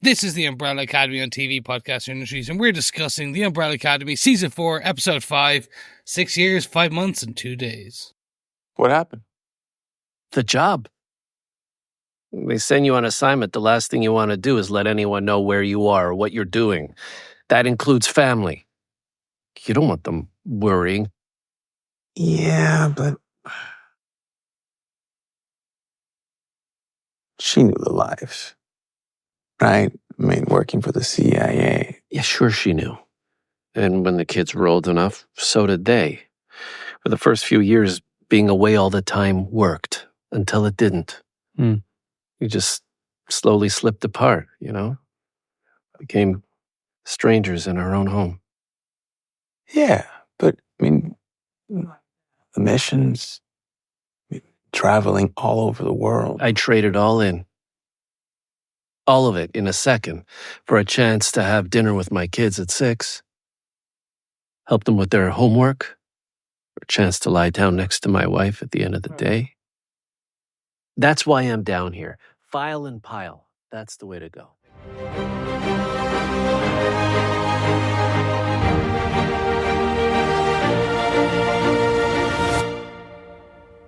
This is the Umbrella Academy on TV Podcast Industries, and we're discussing the Umbrella Academy Season 4, Episode 5, 6 years, 5 months, and 2 days. What happened? The job. They send you on assignment. The last thing you want to do is let anyone know where you are or what you're doing. That includes family. You don't want them worrying. Yeah, but she knew the lives, right? I mean, working for the CIA. Yeah, sure she knew. And when the kids were old enough, so did they. For the first few years, being away all the time worked until it didn't. You just slowly slipped apart, you know? Became strangers in our own home. Yeah, but I mean, the missions, traveling all over the world. I traded all in. All of it in a second for a chance to have dinner with my kids at 6. Help them with their homework. For a chance to lie down next to my wife at the end of the day. That's why I'm down here. File and pile. That's the way to go.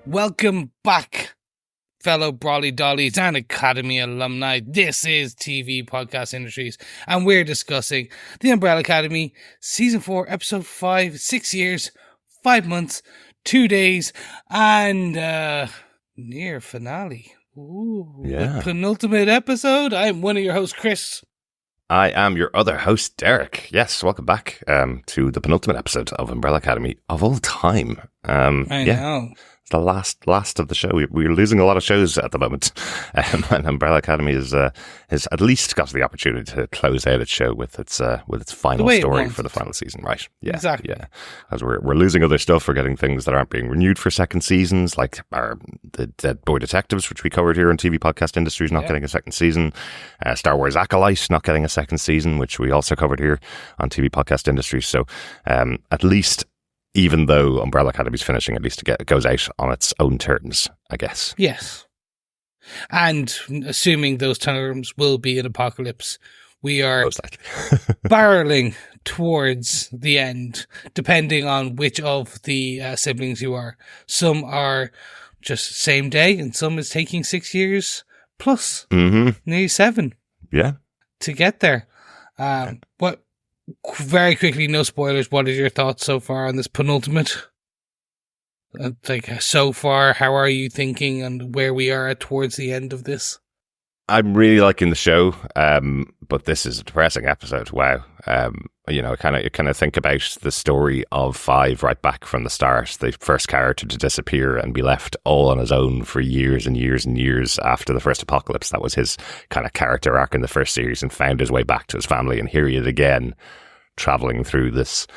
Welcome back, fellow Brawly Dollies and Academy alumni. This is TV Podcast Industries, and we're discussing the Umbrella Academy Season 4, Episode 5, 6 years, 5 months, 2 days, and near finale. Ooh, yeah. The penultimate episode. I'm one of your hosts, Chris. I am your other host, Derek. Yes, welcome back to the penultimate episode of Umbrella Academy of all time. I know. It's the last of the show. We're losing a lot of shows at the moment, and Umbrella Academy has at least got the opportunity to close out its show with its final story for the final season, right? Yeah, exactly. Yeah, as we're losing other stuff. We're getting things that aren't being renewed for second seasons, like the Dead Boy Detectives, which we covered here on TV Podcast Industries, not getting a second season. Star Wars Acolyte not getting a second season, which we also covered here on TV Podcast Industries. So at least, even though Umbrella Academy's finishing, at least it goes out on its own terms, I guess. Yes. And assuming those terms will be an apocalypse, we are barreling towards the end, depending on which of the siblings you are. Some are just same day, and some is taking 6 years plus, nearly 7. Yeah. To get there. Very quickly, no spoilers, what are your thoughts so far on this penultimate? So far, how are you thinking and where we are towards the end of this? I'm really liking the show, but this is a depressing episode. Wow. Kind of think about the story of 5 right back from the start. The first character to disappear and be left all on his own for years and years and years after the first apocalypse. That was his kind of character arc in the first series, and found his way back to his family. And here he is again, traveling through this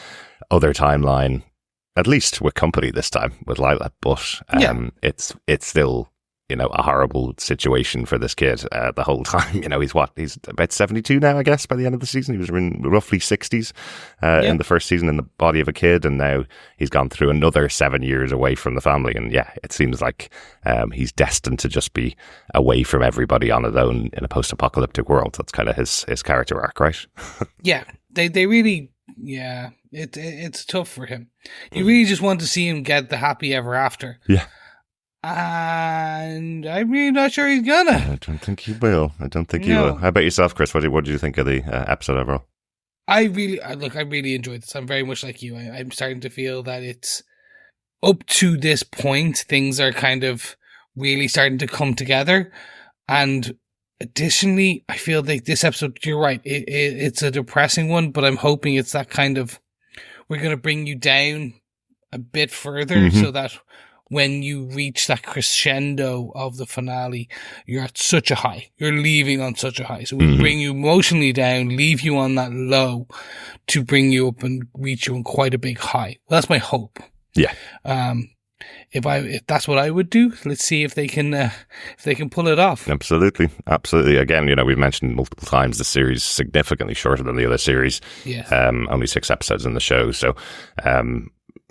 other timeline, at least with company this time, with Lila. But it's still, a horrible situation for this kid the whole time. He's about 72 now, I guess, by the end of the season. He was in roughly 60s in the first season, in the body of a kid, and now he's gone through another 7 years away from the family. And it seems like he's destined to just be away from everybody on his own in a post-apocalyptic world. That's kind of his character arc, right? Yeah, they really... Yeah, it's tough for him. You really just want to see him get the happy ever after. Yeah. And I'm really not sure he's gonna. I don't think he will. He will. How about yourself, Chris? What did you think of the episode overall? I really enjoyed this. I'm very much like you. I'm starting to feel that it's up to this point, things are kind of really starting to come together. And additionally, I feel like this episode, you're right, it's a depressing one, but I'm hoping it's that kind of, we're going to bring you down a bit further so that when you reach that crescendo of the finale, you're at such a high. You're leaving on such a high. So we bring you emotionally down, leave you on that low to bring you up and reach you on quite a big high. Well, that's my hope. Yeah. If that's what I would do, let's see if they can pull it off. Absolutely. Again, we've mentioned multiple times the series significantly shorter than the other series. Yes. Only 6 episodes in the show, so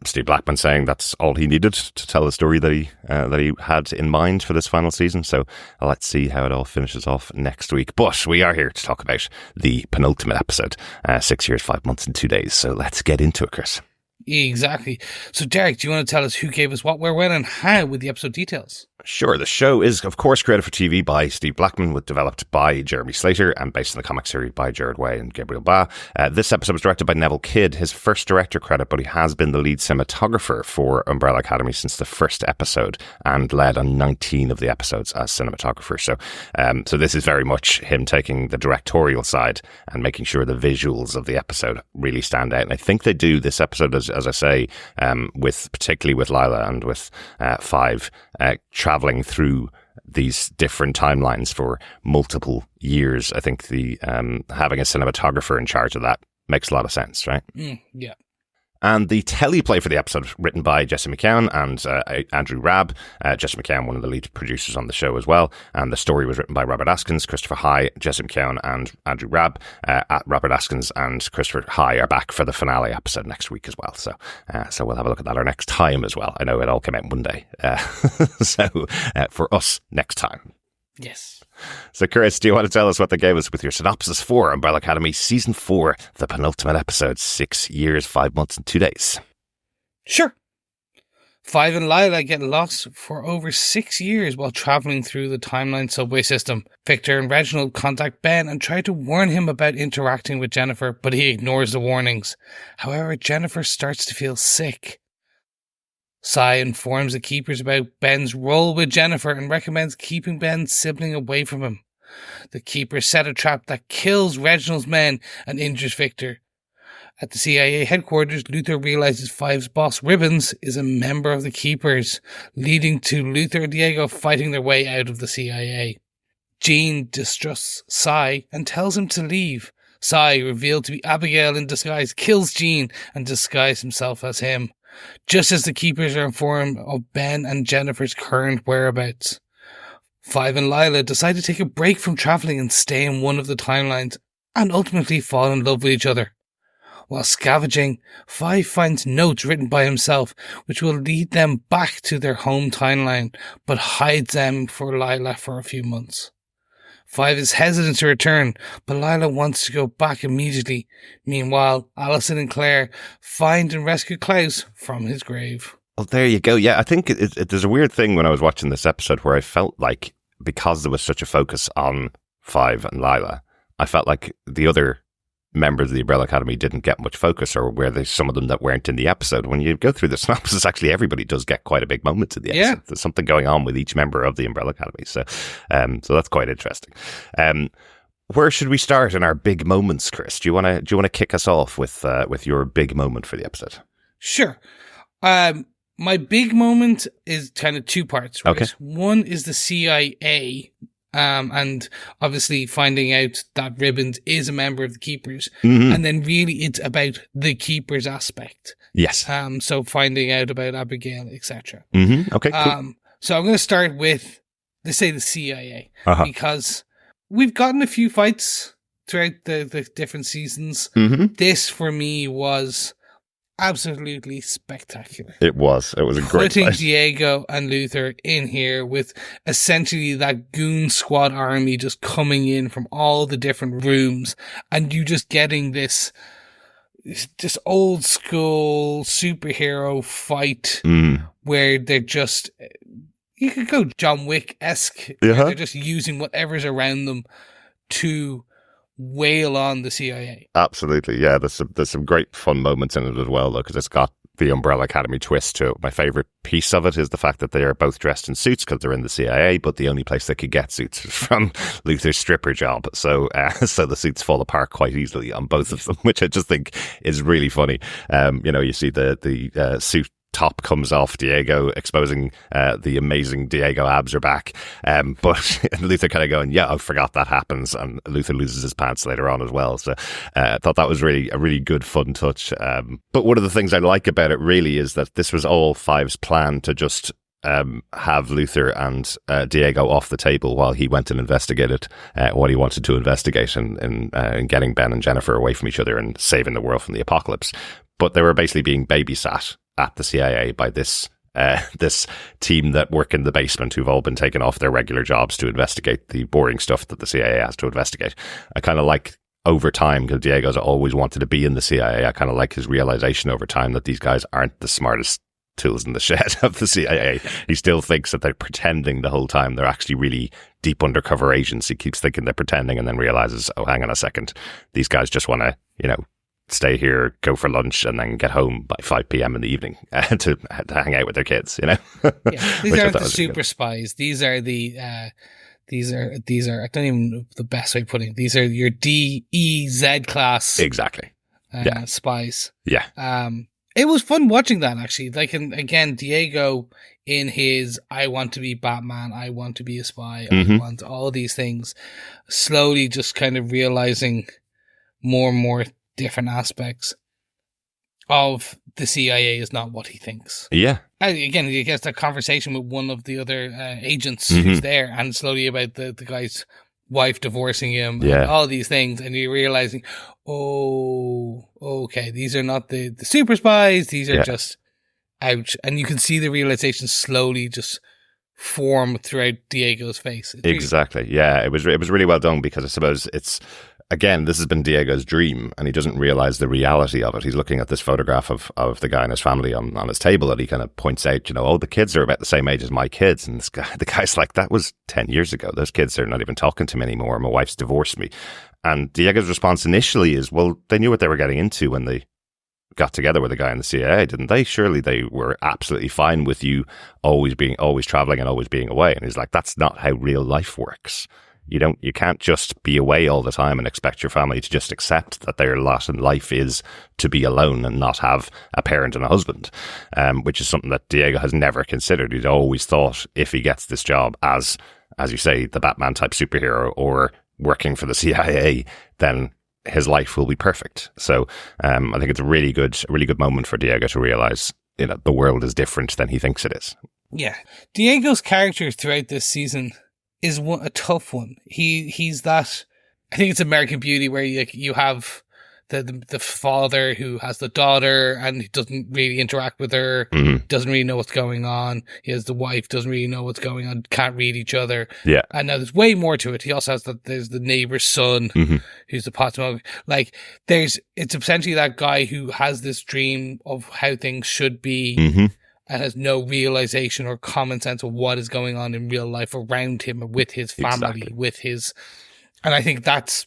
Steve Blackman saying that's all he needed to tell the story that he had in mind for this final season. So let's see how it all finishes off next week. But we are here to talk about the penultimate episode, 6 years, 5 months and 2 days. So let's get into it, Chris. Exactly. So, Derek, do you want to tell us who gave us what, where, when, and how with the episode details? Sure. The show is, of course, created for TV by Steve Blackman, with developed by Jeremy Slater and based on the comic series by Gerard Way and Gabriel Ba. This episode was directed by Neville Kidd, his first director credit, but he has been the lead cinematographer for Umbrella Academy since the first episode and led on 19 of the episodes as cinematographer. So this is very much him taking the directorial side and making sure the visuals of the episode really stand out. And I think they do. This episode, as I say, particularly with Lila and with Five, traveling through these different timelines for multiple years. I think the having a cinematographer in charge of that makes a lot of sense, right? Yeah. And the teleplay for the episode, written by Jesse McKeown and Andrew Rabb. Jesse McKeown, one of the lead producers on the show as well. And the story was written by Robert Askins, Christopher High, Jesse McKeown, and Andrew Rabb. Robert Askins and Christopher High are back for the finale episode next week as well. So we'll have a look at that our next time as well. I know it all came out Monday. For us, next time. Yes. So, Chris, do you want to tell us what they gave us with your synopsis for Umbrella Academy Season 4, the penultimate episode, 6 years, 5 months and 2 days? Sure. Five and Lila get lost for over 6 years while traveling through the timeline subway system. Victor and Reginald contact Ben and try to warn him about interacting with Jennifer, but he ignores the warnings. However, Jennifer starts to feel sick. Sai informs the Keepers about Ben's role with Jennifer and recommends keeping Ben's sibling away from him. The Keepers set a trap that kills Reginald's men and injures Victor. At the CIA headquarters, Luther realizes Five's boss, Ribbons, is a member of the Keepers, leading to Luther and Diego fighting their way out of the CIA. Jean distrusts Sai and tells him to leave. Sai, revealed to be Abigail in disguise, kills Jean and disguises himself as him, just as the Keepers are informed of Ben and Jennifer's current whereabouts. Five and Lila decide to take a break from travelling and stay in one of the timelines, and ultimately fall in love with each other. While scavenging, Five finds notes written by himself, which will lead them back to their home timeline, but hides them for Lila for a few months. Five is hesitant to return, but Lila wants to go back immediately. Meanwhile, Allison and Claire find and rescue Klaus from his grave. Well, there you go. Yeah, I think there's a weird thing when I was watching this episode where I felt like, because there was such a focus on Five and Lila, I felt like the other members of the Umbrella Academy didn't get much focus, or were there some of them that weren't in the episode? When you go through the synopsis, actually everybody does get quite a big moment in the episode. Yeah. There's something going on with each member of the Umbrella Academy. So that's quite interesting. Where should we start in our big moments, Chris? Do you want to kick us off with your big moment for the episode? Sure. My big moment is kind of two parts, right? Okay. One is the CIA, and obviously finding out that Ribbons is a member of the Keepers. Mm-hmm. And then really it's about the Keepers aspect. Yes. So finding out about Abigail, etc. Mm-hmm. Okay, cool. So I'm going to start with, let's say, the CIA, because we've gotten a few fights throughout the different seasons. Mm-hmm. This, for me, was absolutely spectacular. It was a great putting fight. Diego and Luther in here with essentially that goon squad army just coming in from all the different rooms, and you just getting this old school superhero fight where they're just, you could go John Wick-esque. They're just using whatever's around them to wail on the CIA. Absolutely, yeah. There's some great fun moments in it as well, though, because it's got the Umbrella Academy twist to it. My favourite piece of it is the fact that they are both dressed in suits because they're in the CIA, but the only place they could get suits was from Luther's stripper job. So the suits fall apart quite easily on both of them, which I just think is really funny. You see the suit top comes off Diego, exposing the amazing Diego abs are back. But Luther kind of going, yeah, I forgot that happens. And Luther loses his pants later on as well. So I thought that was a really good, fun touch. But one of the things I like about it really is that this was all Five's plan to just have Luther and Diego off the table while he went and investigated what he wanted to investigate in getting Ben and Jennifer away from each other and saving the world from the apocalypse. But they were basically being babysat at the CIA by this this team that work in the basement who've all been taken off their regular jobs to investigate the boring stuff that the CIA has to investigate. I kind of like over time, because Diego's always wanted to be in the CIA, I kind of like his realization over time that these guys aren't the smartest tools in the shed of the CIA. He still thinks that they're pretending the whole time. They're actually really deep undercover agents. He keeps thinking they're pretending and then realizes, oh, hang on a second. These guys just want to, stay here, go for lunch, and then get home by 5 p.m. in the evening to hang out with their kids, Yeah, these aren't the super spies. These are the, these are, I don't even know the best way of putting it. These are your DEZ class. Exactly. Spies. Yeah. It was fun watching that, actually. Like, and again, Diego in his, I want to be Batman, I want to be a spy, I want all these things, slowly just kind of realizing more and more different aspects of the CIA is not what he thinks. Yeah. Again, he gets that conversation with one of the other agents who's there, and slowly about the guy's wife divorcing him, and all these things, and you're realizing, oh, okay, these are not the super spies, these are just ouch. And you can see the realization slowly just form throughout Diego's face. Exactly. Yeah, it was really well done, because I suppose it's, again, this has been Diego's dream, and he doesn't realize the reality of it. He's looking at this photograph of the guy and his family on his table, and he kind of points out, oh, the kids are about the same age as my kids. And the guy's like, that was 10 years ago. Those kids are not even talking to me anymore. My wife's divorced me. And Diego's response initially is, well, they knew what they were getting into when they got together with a guy in the CIA, didn't they? Surely they were absolutely fine with you always traveling and always being away. And he's like, that's not how real life works. You can't just be away all the time and expect your family to just accept that their lot in life is to be alone and not have a parent and a husband, which is something that Diego has never considered. He'd always thought if he gets this job as you say, the Batman type superhero or working for the CIA, then his life will be perfect. So I think it's a really good moment for Diego to realize, the world is different than he thinks it is. Yeah. Diego's character throughout this season is a tough one. He's that, I think it's American Beauty, where you have the father who has the daughter and he doesn't really interact with her, doesn't really know what's going on. He has the wife, doesn't really know what's going on, can't read each other. Yeah. And now there's way more to it. He also has there's the neighbor's son who's the pot smoker. Like, it's essentially that guy who has this dream of how things should be, and has no realization or common sense of what is going on in real life around him, with his family, and I think that's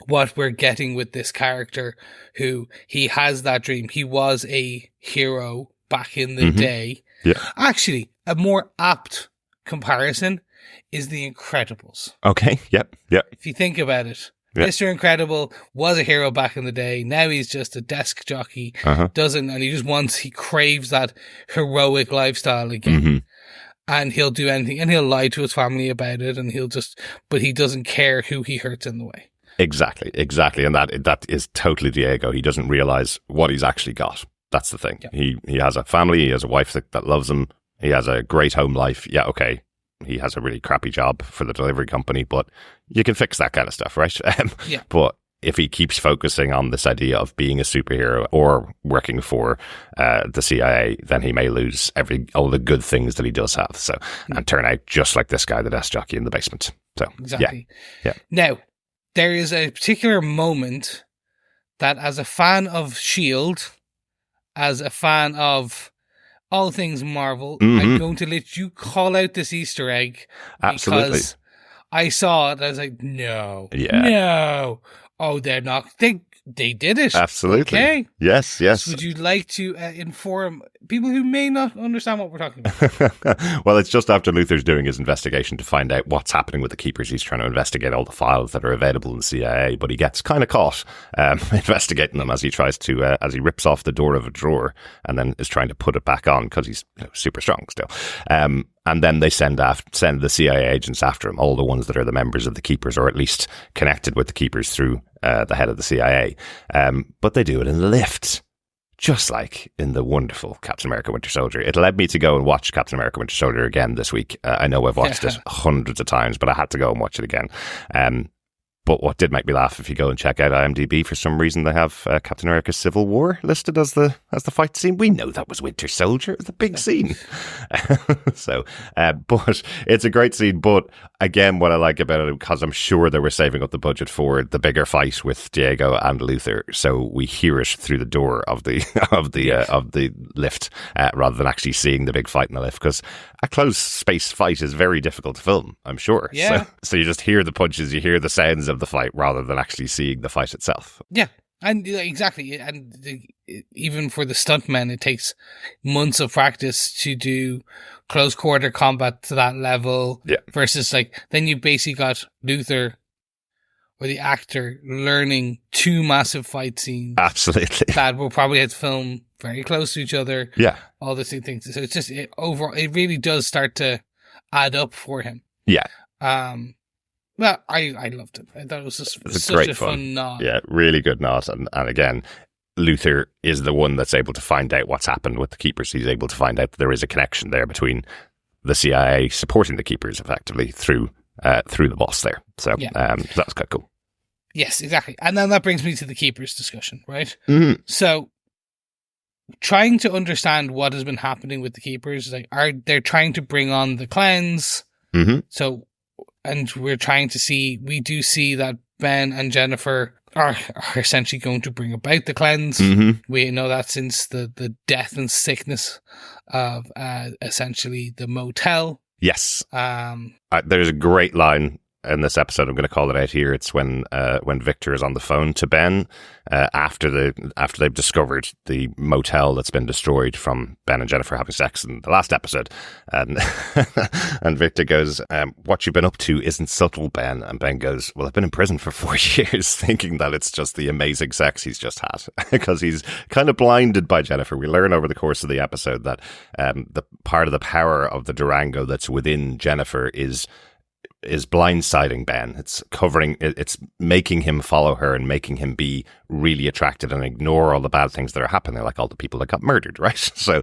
what we're getting with this character, who he has that dream. He was a hero back in the day. Yeah. Actually, a more apt comparison is The Incredibles. Okay. Yep. If you think about it. Yeah. Mr. Incredible was a hero back in the day. Now he's just a desk jockey. He craves that heroic lifestyle again. And he'll do anything, and he'll lie to his family about it, and but he doesn't care who he hurts in the way. Exactly. And that is totally Diego. He doesn't realize what he's actually got. That's the thing. Yeah. He has a family, he has a wife that loves him, he has a great home life. Yeah, okay. He has a really crappy job for the delivery company, but you can fix that kind of stuff, right? But if he keeps focusing on this idea of being a superhero or working for the CIA, then he may lose all the good things that he does have. So, and turn out just like this guy, the desk jockey in the basement. So, exactly. Yeah. Now, there is a particular moment that, as a fan of S.H.I.E.L.D., as a fan of all things Marvel, I'm going to let you call out this Easter egg. Absolutely. Because I saw it, I was like, no. Yeah. No. Oh, they're not. They did it. Absolutely. Okay. Yes. So would you like to inform people who may not understand what we're talking about? Well, it's just after Luther's doing his investigation to find out what's happening with the Keepers. He's trying to investigate all the files that are available in the CIA, but he gets kind of caught investigating them as he tries to, as he rips off the door of a drawer and then is trying to put it back on because he's super strong still. And then they send the CIA agents after him, all the ones that are the members of the Keepers, or at least connected with the Keepers through the head of the CIA. But they do it in the lift, just like in the wonderful Captain America Winter Soldier. It led me to go and watch Captain America Winter Soldier again this week. I know I've watched it hundreds of times, but I had to go and watch it again. But what did make me laugh, if you go and check out IMDb, for some reason they have Captain America Civil War listed as the fight scene. We know that was Winter Soldier. It was a big scene. So, but it's a great scene. But again, what I like about it, because I'm sure they were saving up the budget for the bigger fight with Diego and Luther, so we hear it through the door of the of the lift rather than actually seeing the big fight in the lift. Because a closed space fight is very difficult to film, I'm sure. Yeah. So you just hear the punches, you hear the sounds of the fight rather than actually seeing the fight itself. Yeah, and exactly. And even for the stuntmen, it takes months of practice to do close quarter combat to that level. Yeah. Versus then you basically got Luther, or the actor, learning two massive fight scenes. Absolutely. That will probably have to film very close to each other. Yeah. All these things. So it's just overall, it really does start to add up for him. Yeah. Well, I loved it. I thought it was just such great a fun nod. Yeah, really good nod. And again, Luther is the one that's able to find out what's happened with the Keepers. He's able to find out that there is a connection there between the CIA supporting the Keepers effectively through the boss there. So that's quite cool. Yes, exactly. And then that brings me to the Keepers discussion, right? Mm-hmm. So, trying to understand what has been happening with the Keepers, they're trying to bring on the cleanse. Mm-hmm. So, and we do see that Ben and Jennifer are essentially going to bring about the cleanse. Mm-hmm. We know that since the death and sickness of essentially the motel. Yes. Um, There's a great line in this episode. I'm going to call it out here. It's when Victor is on the phone to Ben after they've discovered the motel that's been destroyed from Ben and Jennifer having sex in the last episode, and and Victor goes, "What you've been up to isn't subtle, Ben." And Ben goes, "Well, I've been in prison for 4 years," thinking that it's just the amazing sex he's just had, because he's kind of blinded by Jennifer. We learn over the course of the episode that the part of the power of the Durango that's within Jennifer is blindsiding Ben. It's making him follow her and making him be really attracted and ignore all the bad things that are happening, like all the people that got murdered, right? So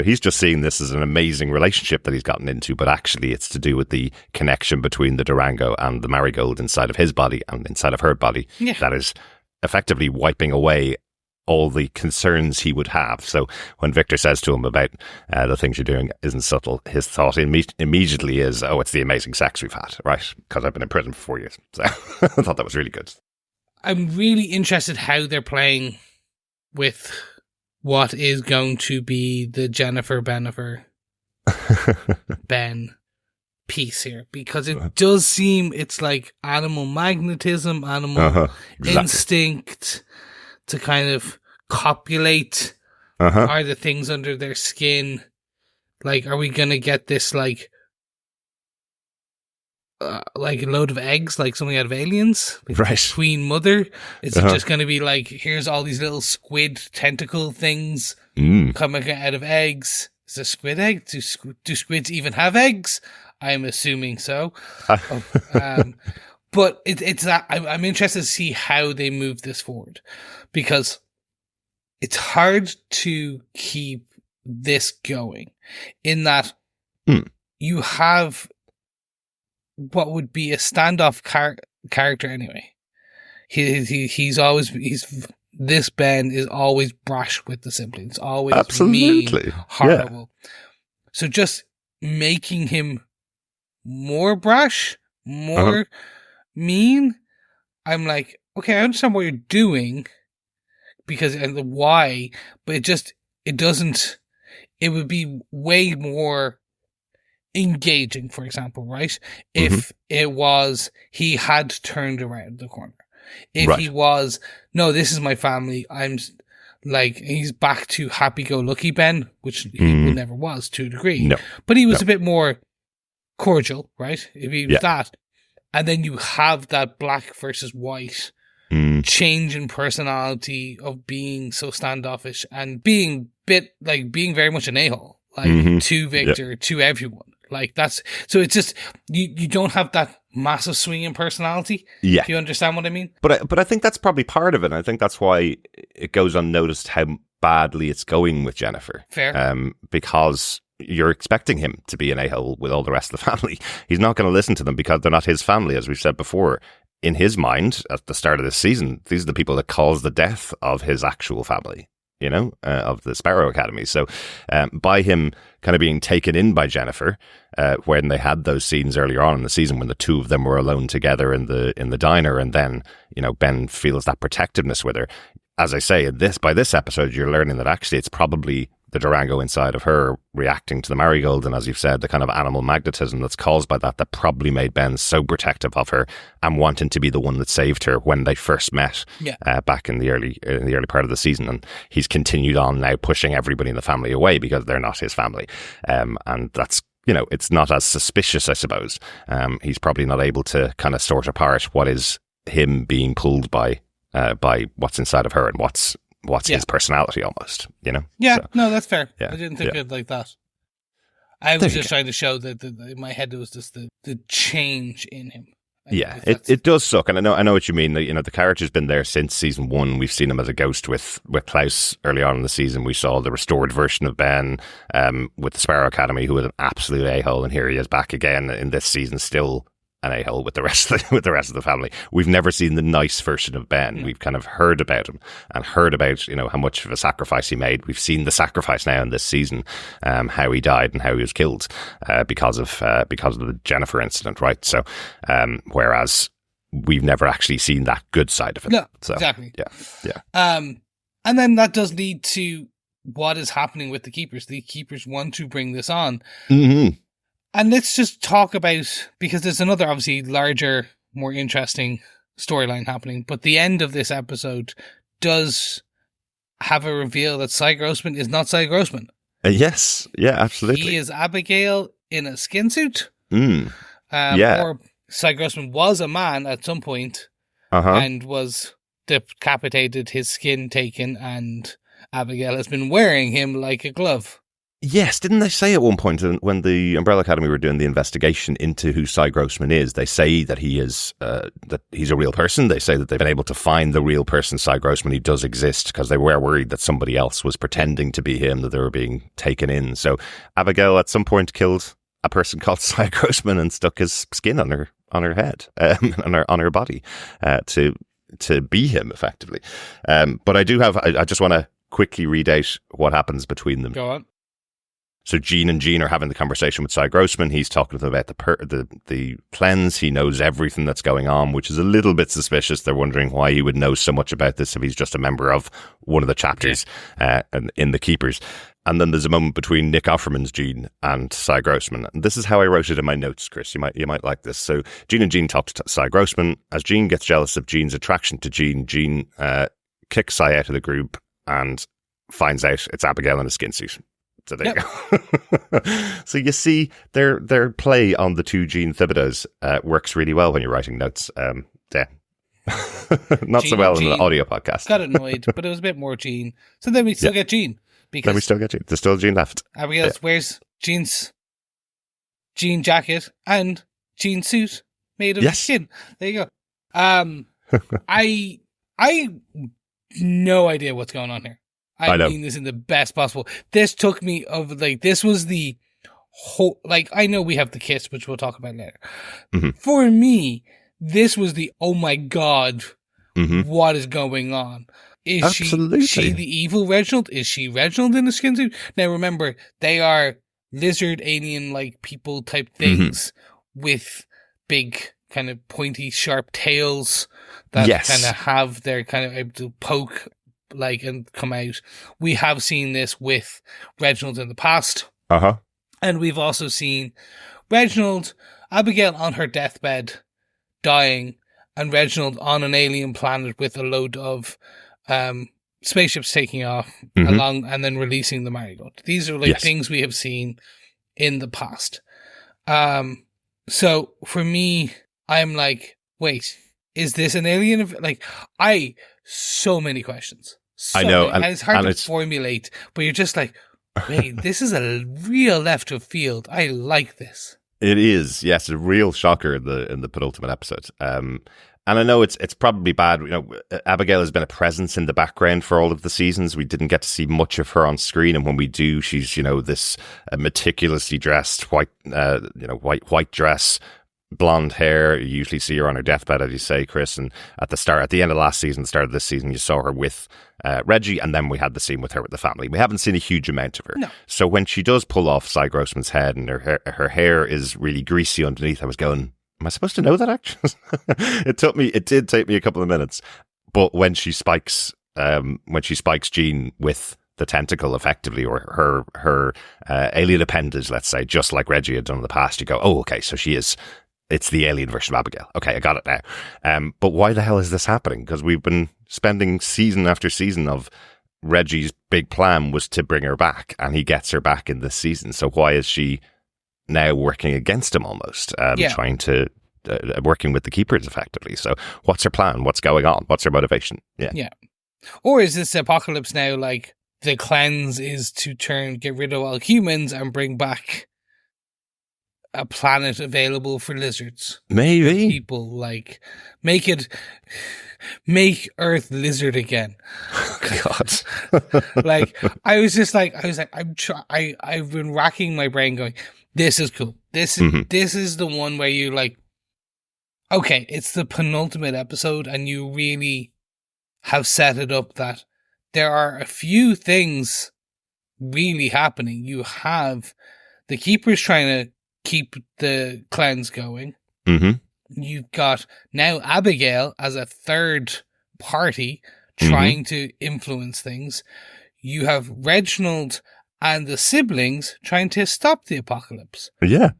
he's just seeing this as an amazing relationship that he's gotten into, but actually it's to do with the connection between the Durango and the Marigold inside of his body and inside of her body that is effectively wiping away all the concerns he would have. So when Victor says to him about the things you're doing isn't subtle, his thought immediately is, oh, it's the amazing sex we've had, right? Because I've been in prison for 4 years. So I thought that was really good. I'm really interested how they're playing with what is going to be the Jennifer Benifer Ben piece here, because it does seem it's like animal magnetism, animal instinct to kind of copulate. Are the things under their skin, are we gonna get this like a load of eggs, like something out of Aliens, right? Queen Mother? Is it just gonna be here's all these little squid tentacle things coming out of eggs? Is it a squid egg? Do squids even have eggs? I'm assuming so. But it's that I'm interested to see how they move this forward, because it's hard to keep this going in that you have what would be a standoff character anyway. This Ben is always brash with the siblings, always absolutely mean, horrible. Yeah. So just making him more brash, more mean, I'm like, okay, I understand what you're doing and the why, but it would be way more engaging, for example, right? If it was he had turned around the corner. If he was, no, this is my family, I'm he's back to happy-go-lucky Ben, which he never was to a degree. No. But he was a bit more cordial, right? If he was that. And then you have that black versus white change in personality of being so standoffish and being being very much an a-hole, to Victor, to everyone. So it's just, you don't have that massive swing in personality. Yeah. Do you understand what I mean? But I think that's probably part of it. I think that's why it goes unnoticed how badly it's going with Jennifer. Fair. Because you're expecting him to be an a-hole with all the rest of the family. He's not going to listen to them because they're not his family, as we've said before. in his mind, at the start of this season, these are the people that caused the death of his actual family, of the Sparrow Academy. So by him kind of being taken in by Jennifer, when they had those scenes earlier on in the season when the two of them were alone together in the diner, and then, Ben feels that protectiveness with her. As I say, by this episode, you're learning that actually it's probably the Durango inside of her reacting to the marigold, and as you've said, the kind of animal magnetism that's caused by that probably made Ben so protective of her and wanting to be the one that saved her when they first met back in the early part of the season. And he's continued on now, pushing everybody in the family away because they're not his family, and that's, it's not as suspicious, I suppose. He's probably not able to kind of sort apart what is him being pulled by what's inside of her and what's his personality almost, Yeah, so, no, that's fair. Yeah, I didn't think of it like that. I was just trying to show that in my head there was just the change in him. Yeah, it does suck, and I know what you mean. The character's been there since season 1. We've seen him as a ghost with Klaus early on in the season. We saw the restored version of Ben with the Sparrow Academy, who was an absolute a-hole, and here he is back again in this season, still an a-hole with the rest of the family. We've never seen the nice version of Ben. Yeah. We've kind of heard about him and heard about, how much of a sacrifice he made. We've seen the sacrifice now in this season, how he died and how he was killed because of the Jennifer incident, right? So, whereas we've never actually seen that good side of it. No, so, exactly. Yeah. And then that does lead to what is happening with the Keepers. The Keepers want to bring this on. Mm-hmm. And let's just talk about, because there's another obviously larger, more interesting storyline happening, but the end of this episode does have a reveal that Cy Grossman is not Cy Grossman. Yes, yeah, absolutely. He is Abigail in a skin suit. Yeah. Or Cy Grossman was a man at some point and was decapitated, his skin taken, and Abigail has been wearing him like a glove. Yes, didn't they say at one point when the Umbrella Academy were doing the investigation into who Cy Grossman is, they say that he is that he's a real person. They say that they've been able to find the real person, Cy Grossman. He does exist, because they were worried that somebody else was pretending to be him, that they were being taken in. So Abigail at some point killed a person called Cy Grossman and stuck his skin on her head, on her body, to be him effectively. But I just want to quickly read out what happens between them. Go on. So Jean are having the conversation with Cy Grossman. He's talking to them about the cleanse. He knows everything that's going on, which is a little bit suspicious. They're wondering why he would know so much about this if he's just a member of one of the chapters in the Keepers. And then there's a moment between Nick Offerman's Jean and Cy Grossman. And this is how I wrote it in my notes, Chris. You might like this. So Jean talk to Cy Grossman. As Jean gets jealous of Jean's attraction to Jean kicks Cy out of the group and finds out it's Abigail in a skin suit. So there you go. So you see, their play on the two Jean Thibodeaus works really well when you're writing notes. Yeah. Not so well in the audio podcast. Got annoyed, but it was a bit more Jean. So then we still get Jean. Then we still get Jean. There's still Jean left. Abigail wears Jean's Jean jacket and Jean suit made of skin. There you go. I no idea what's going on here. I mean this in the best possible. This took me over, this was the whole, I know we have the kiss, which we'll talk about later. Mm-hmm. For me, this was the, oh my God, what is going on? Is she the evil Reginald? Is she Reginald in a skin suit? Now remember, they are lizard alien-like people type things with big kind of pointy, sharp tails that kind of have their kind of able to poke and come out. We have seen this with Reginald in the past. And we've also seen Abigail on her deathbed dying, and Reginald on an alien planet with a load of spaceships taking off along and then releasing the marigold. These are things we have seen in the past. So for me, I'm like, wait, is this an alien? So many questions. I know. And it's hard to formulate, but you're just like, wait, this is a real left of field. I like this. It is, yes, a real shocker in the penultimate episode. And I know it's probably bad. Abigail has been a presence in the background for all of the seasons. We didn't get to see much of her on screen, and when we do, she's this meticulously dressed white dress, blonde hair. You usually see her on her deathbed, as you say, Chris. And at the end of last season, the start of this season, you saw her with Reggie, and then we had the scene with her with the family. We haven't seen a huge amount of her. No. So when she does pull off Cy Grossman's head and her hair is really greasy underneath, I was going, am I supposed to know that actress? It did take me a couple of minutes. But when she spikes Jean with the tentacle effectively, or her alien appendage, let's say, just like Reggie had done in the past, you go, oh, okay, so it's the alien version of Abigail. Okay, I got it now. But why the hell is this happening? Because we've been spending season after season of Reggie's big plan was to bring her back, and he gets her back in this season. So why is she now working against him almost, trying to working with the keepers effectively? So what's her plan? What's going on? What's her motivation? Yeah. Or is this apocalypse now like the cleanse is to get rid of all humans and bring back a planet available for lizards? Maybe. People, like, make Earth lizard again. God. I've been racking my brain going, this is cool. This is the one where you like, okay, it's the penultimate episode and you really have set it up that there are a few things really happening. You have the keepers trying to keep the cleanse going. Mm-hmm. You've got now Abigail as a third party trying to influence things. You have Reginald and the siblings trying to stop the apocalypse. Yeah.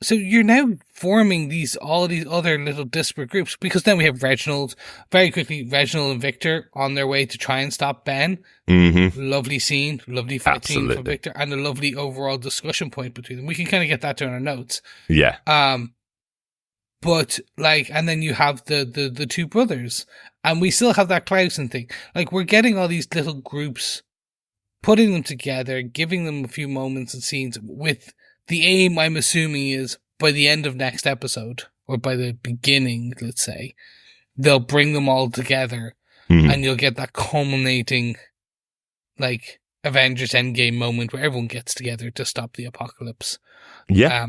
So you're now forming all these other little disparate groups, because then we have Reginald and Victor on their way to try and stop Ben. Mm-hmm. Lovely scene, lovely fight scene for Victor, and a lovely overall discussion point between them. We can kind of get that down our notes. Yeah. But like, and then you have the two brothers, and we still have that Clausen thing. Like, we're getting all these little groups, putting them together, giving them a few moments and scenes with the aim, I'm assuming, is by the end of next episode, or by the beginning, let's say, they'll bring them all together, and you'll get that culminating, like, Avengers Endgame moment where everyone gets together to stop the apocalypse. Yeah.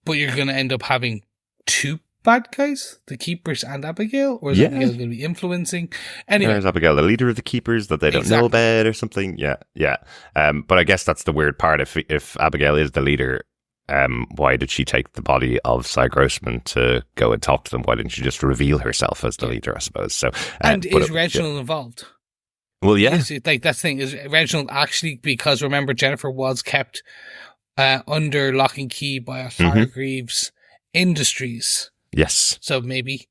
But you're going to end up having two bad guys, the Keepers and Abigail, or is Abigail going to be influencing? Anyway, is Abigail the leader of the Keepers that they don't know about or something? Yeah. But I guess that's the weird part. If Abigail is the leader, why did she take the body of Cy Grossman to go and talk to them? Why didn't she just reveal herself as the leader, I suppose? So, and is Reginald involved? Well, yeah. That's the thing. Is Reginald actually, because remember, Jennifer was kept under lock and key by Hargreaves Industries. Yes. So maybe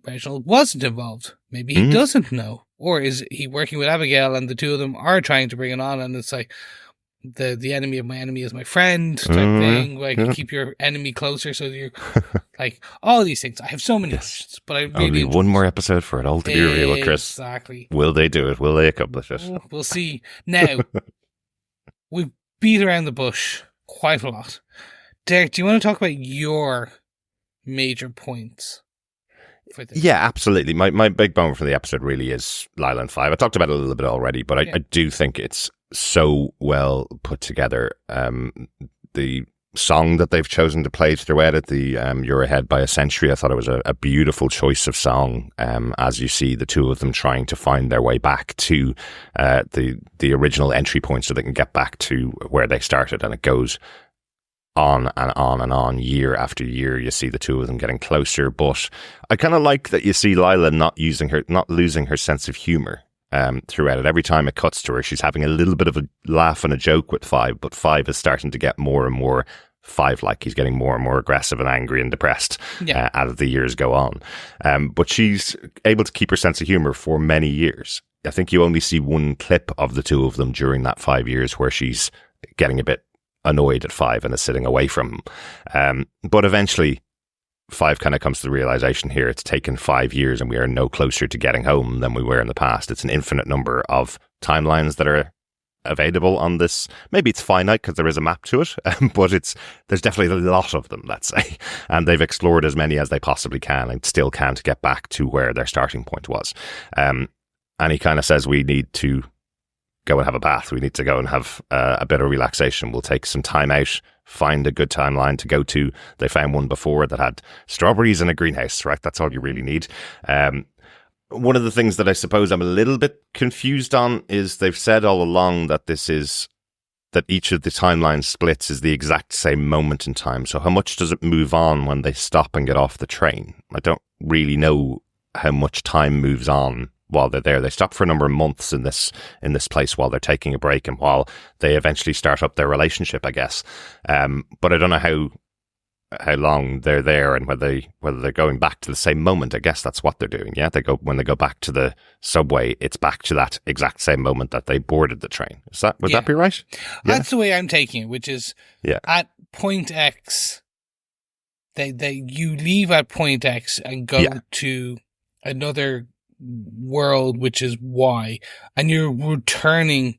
Reginald wasn't involved. Maybe he doesn't know. Or is he working with Abigail and the two of them are trying to bring it on, and it's like, the enemy of my enemy is my friend type thing. Like, you keep your enemy closer, so you're like, all these things. I have so many questions, but I really only one more episode for it all to be revealed, Chris. Exactly. Will they do it? Will they accomplish it? We'll see. Now, we've beat around the bush quite a lot. Derek, do you want to talk about your major points for this? Yeah, absolutely. My big bone from the episode really is Lila and Five. I talked about it a little bit already, but I do think it's so well put together. The song that they've chosen to play throughout it, the You're Ahead by a Century, I thought it was a beautiful choice of song, as you see the two of them trying to find their way back to the original entry point so they can get back to where they started, and it goes on and on and on, year after year. You see the two of them getting closer, but I kind of like that you see Lila not losing her sense of humor throughout it. Every time it cuts to her, she's having a little bit of a laugh and a joke with Five, but Five is starting to get more and more Five-like. He's getting more and more aggressive and angry and depressed as the years go on. But she's able to keep her sense of humor for many years. I think you only see one clip of the two of them during that 5 years where she's getting a bit annoyed at Five and is sitting away from him. But eventually Five kind of comes to the realization here, it's taken 5 years and we are no closer to getting home than we were in the past. It's an infinite number of timelines that are available on this. Maybe it's finite because there is a map to it, but there's definitely a lot of them, let's say. And they've explored as many as they possibly can and still can't get back to where their starting point was. And he kind of says we need to go and have a bath. We need to go and have a bit of relaxation. We'll take some time out, find a good timeline to go to. They found one before that had strawberries in a greenhouse, right? That's all you really need. One of the things that I suppose I'm a little bit confused on is they've said all along that that each of the timeline splits is the exact same moment in time. So how much does it move on when they stop and get off the train? I don't really know how much time moves on while they're there. They stop for a number of months in this place while they're taking a break and while they eventually start up their relationship, I guess. But I don't know how long they're there and whether they're going back to the same moment. I guess that's what they're doing. Yeah, when they go back to the subway, it's back to that exact same moment that they boarded the train. Would that be right? That's the way I'm taking it, which is at point X, you leave at point X and go to another world, which is Y, and you're returning.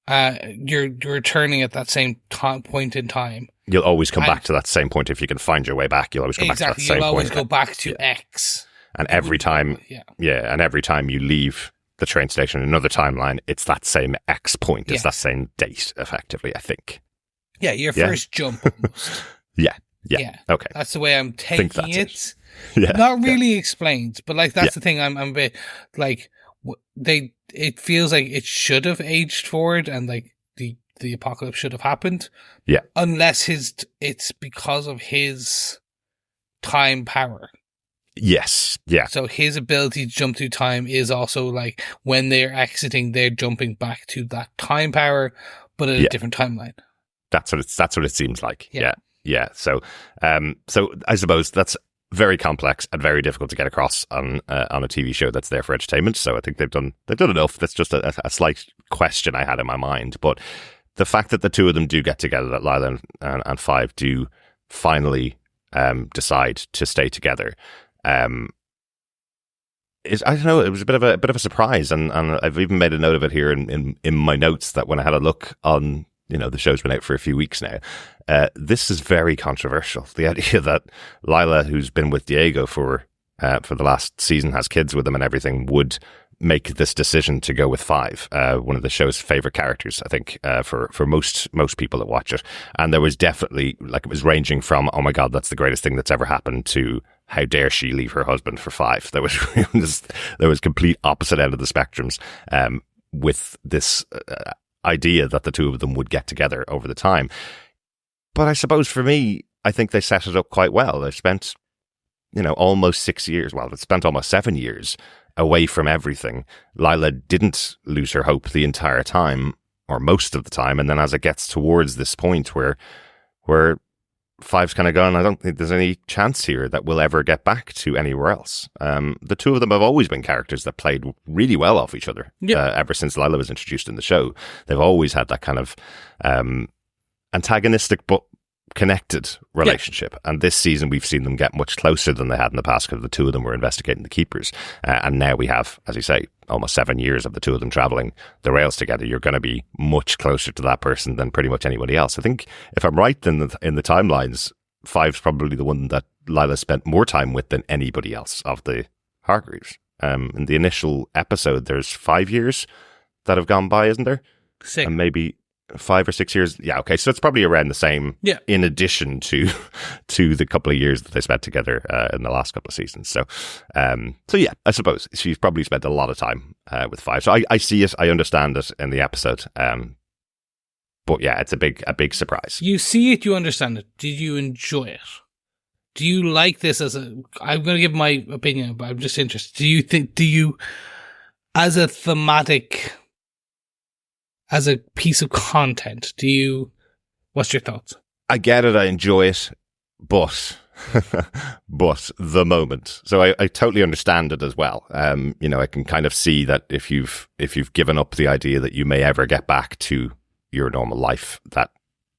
You're returning at that same point in time. You'll always come back to that same point if you can find your way back. You'll always come back to that same point. You'll always go back to X. And every time, and every time you leave the train station, another timeline, it's that same X point. It's that same date, effectively, I think. Yeah, your first jump almost. Yeah. Okay. That's the way I'm taking it. Yeah. Not really explained, but like that's the thing. I'm a bit like it feels like it should have aged forward and like the apocalypse should have happened. Yeah. Unless it's because of his time power. Yes. Yeah. So his ability to jump through time is also like when they're exiting, they're jumping back to that time power, but at a different timeline. That's what it seems like. Yeah. So I suppose that's very complex and very difficult to get across on a TV show that's there for entertainment. So I think they've done enough. That's just a slight question I had in my mind. But the fact that the two of them do get together, that Lila and Five do finally decide to stay together, is, I don't know, it was a bit of a surprise, and I've even made a note of it here in my notes that when I had a look on, the show's been out for a few weeks now. This is very controversial. The idea that Lila, who's been with Diego for the last season, has kids with him and everything, would make this decision to go with Five, one of the show's favorite characters, I think, for most people that watch it. And there was definitely, like, it was ranging from, oh my God, that's the greatest thing that's ever happened, to how dare she leave her husband for Five. There was complete opposite end of the spectrums with this idea that the two of them would get together over the time. But I suppose for me, I think they set it up quite well. They spent, almost 6 years. Well, they spent almost 7 years away from everything. Lila didn't lose her hope the entire time, or most of the time. And then as it gets towards this point where Five's kind of gone, I don't think there's any chance here that we'll ever get back to anywhere else. The two of them have always been characters that played really well off each other. Ever since Lila was introduced in the show, they've always had that kind of antagonistic but connected relationship. And this season we've seen them get much closer than they had in the past, because the two of them were investigating the Keepers. And now we have, as you say, almost 7 years of the two of them traveling the rails together. You're going to be much closer to that person than pretty much anybody else. I think, if I'm right in the timelines, Five's probably the one that Lila spent more time with than anybody else of the Hargreaves. In the initial episode, there's 5 years that have gone by, isn't there? 6. And maybe 5 or 6 years. Yeah, okay. So it's probably around the same, in addition to the couple of years that they spent together in the last couple of seasons. So yeah, I suppose she's probably spent a lot of time with Five. So I see it, I understand it in the episode. But yeah, it's a big surprise. You see it, you understand it. Did you enjoy it? Do you like this I'm going to give my opinion, but I'm just interested. Do you, as a thematic, as a piece of content, what's your thoughts? I get it, I enjoy it, but the moment. So I totally understand it as well. I can kind of see that if you've given up the idea that you may ever get back to your normal life, that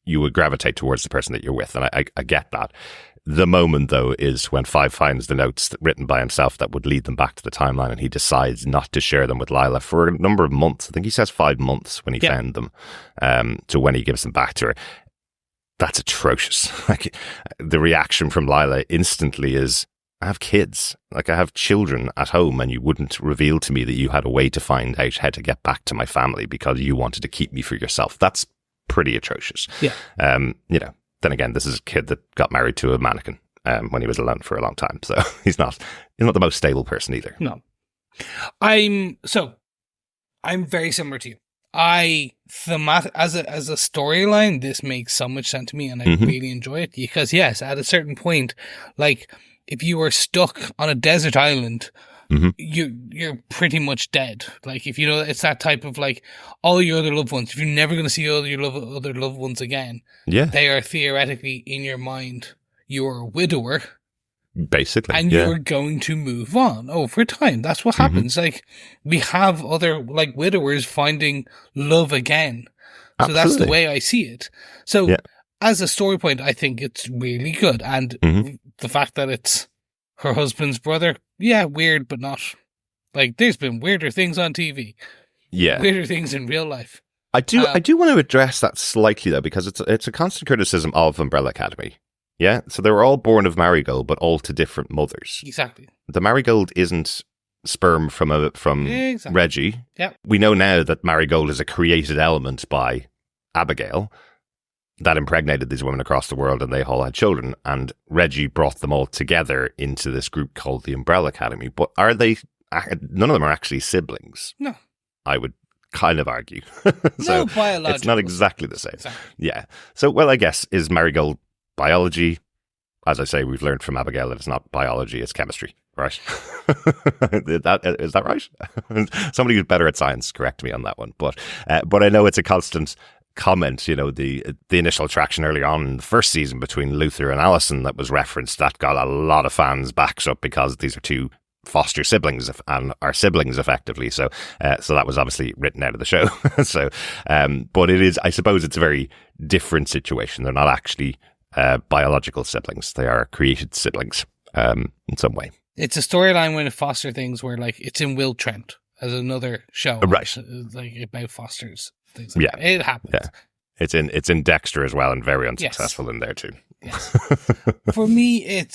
you would gravitate towards the person that you're with. And I get that. The moment, though, is when Five finds the notes written by himself that would lead them back to the timeline, and he decides not to share them with Lila for a number of months. I think he says 5 months when he found them, to when he gives them back to her. That's atrocious. Like, the reaction from Lila instantly is, I have kids. Like, I have children at home, and you wouldn't reveal to me that you had a way to find out how to get back to my family because you wanted to keep me for yourself. That's pretty atrocious. Yeah. Then again, this is a kid that got married to a mannequin when he was alone for a long time. So he's not the most stable person either. No. I'm very similar to you. As a storyline, this makes so much sense to me, and I really enjoy it because, yes, at a certain point, like, if you were stuck on a desert island, you're pretty much dead. Like, if you know, it's that type of, like, all your other loved ones, if you're never going to see all your other loved ones again, they are theoretically in your mind, you're a widower. Basically, and you're going to move on over time. That's what happens. Like, we have other, like, widowers finding love again. So Absolutely. that's the way I see it. So as a story point, I think it's really good. And the fact that it's her husband's brother, weird, but not. Like, there's been weirder things on TV. Yeah. Weirder things in real life. I do want to address that slightly, though, because it's a constant criticism of Umbrella Academy. Yeah, so they were all born of Marigold, but all to different mothers. Exactly. The Marigold isn't sperm from Reggie. Yeah. We know now that Marigold is a created element by Abigail that impregnated these women across the world, and they all had children. And Reggie brought them all together into this group called the Umbrella Academy. But are they? None of them are actually siblings. No. I would kind of argue. No, biological. It's not exactly the same. Exactly. Yeah. So, well, I guess, is Marigold biology? As I say, we've learned from Abigail that it's not biology, it's chemistry, right? Is that right? Somebody who's better at science, correct me on that one. But I know it's a constant comment, you know, the initial attraction early on in the first season between Luther and Allison that was referenced, that got a lot of fans' backs up because these are two foster siblings and are siblings effectively. So that was obviously written out of the show. So, but it is, I suppose it's a very different situation. They're not actually biological siblings. They are created siblings in some way. It's a storyline with foster things where, like, it's in Will Trent as another show. Right. Like, about fosters. Things like that. It happens. Yeah. It's in Dexter as well, and very unsuccessful in there too. Yes. For me,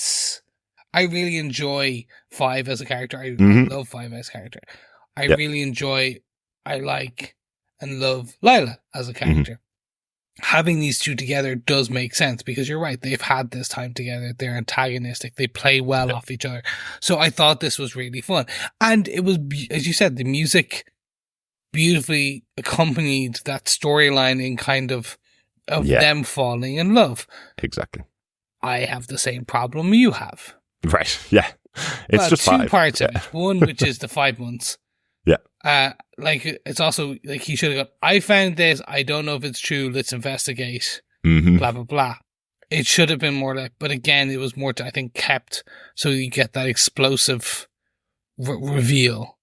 I really enjoy Five as a character. I love Five as a character. I like and love Lila as a character. Having these two together does make sense because you're right. They've had this time together. They're antagonistic. They play well off each other. So I thought this was really fun. And it was, as you said, the music beautifully accompanied that storyline in kind of them falling in love. Exactly. I have the same problem you have. Right. Yeah. It's just two 5. parts of it. One, which is the 5 months. Yeah. Like, it's also like he should have got, I found this, I don't know if it's true, let's investigate, blah, blah, blah. It should have been more like, but again, it was more, I think, kept so you get that explosive reveal.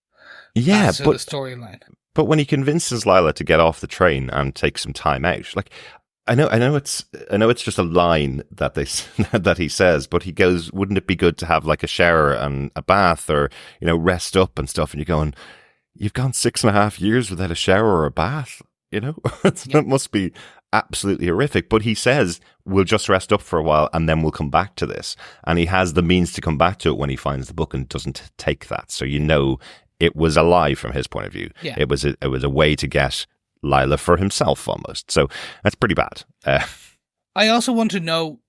Yeah, but the storyline. But when he convinces Lila to get off the train and take some time out, like, I know it's just a line that that he says, but he goes, wouldn't it be good to have like a shower and a bath, or, you know, rest up and stuff? And you're going, you've gone 6.5 years without a shower or a bath, you know? That must be absolutely horrific. But he says, we'll just rest up for a while and then we'll come back to this. And he has the means to come back to it when he finds the book and doesn't take that. So, you know, it was a lie from his point of view. Yeah. It was a way to get Lila for himself almost. So that's pretty bad. I also want to know,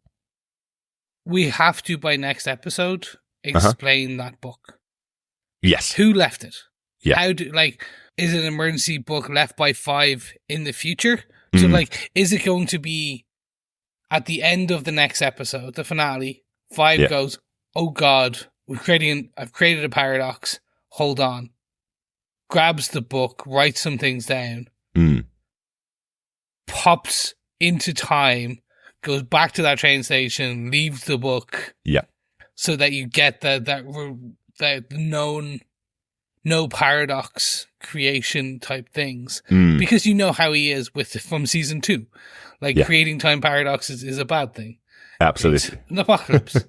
we have to, by next episode, explain that book. Yes. Who left it? Yeah. Is it an emergency book left by Five in the future? So, like, is it going to be at the end of the next episode, the finale, Five goes, oh God, I've created a paradox. Hold on. Grabs the book, writes some things down, pops into time, goes back to that train station, leaves the book. Yeah. So that you get that known no paradox creation type things. Because you know how he is from season 2. Like, creating time paradoxes is a bad thing. Absolutely. It's an apocalypse.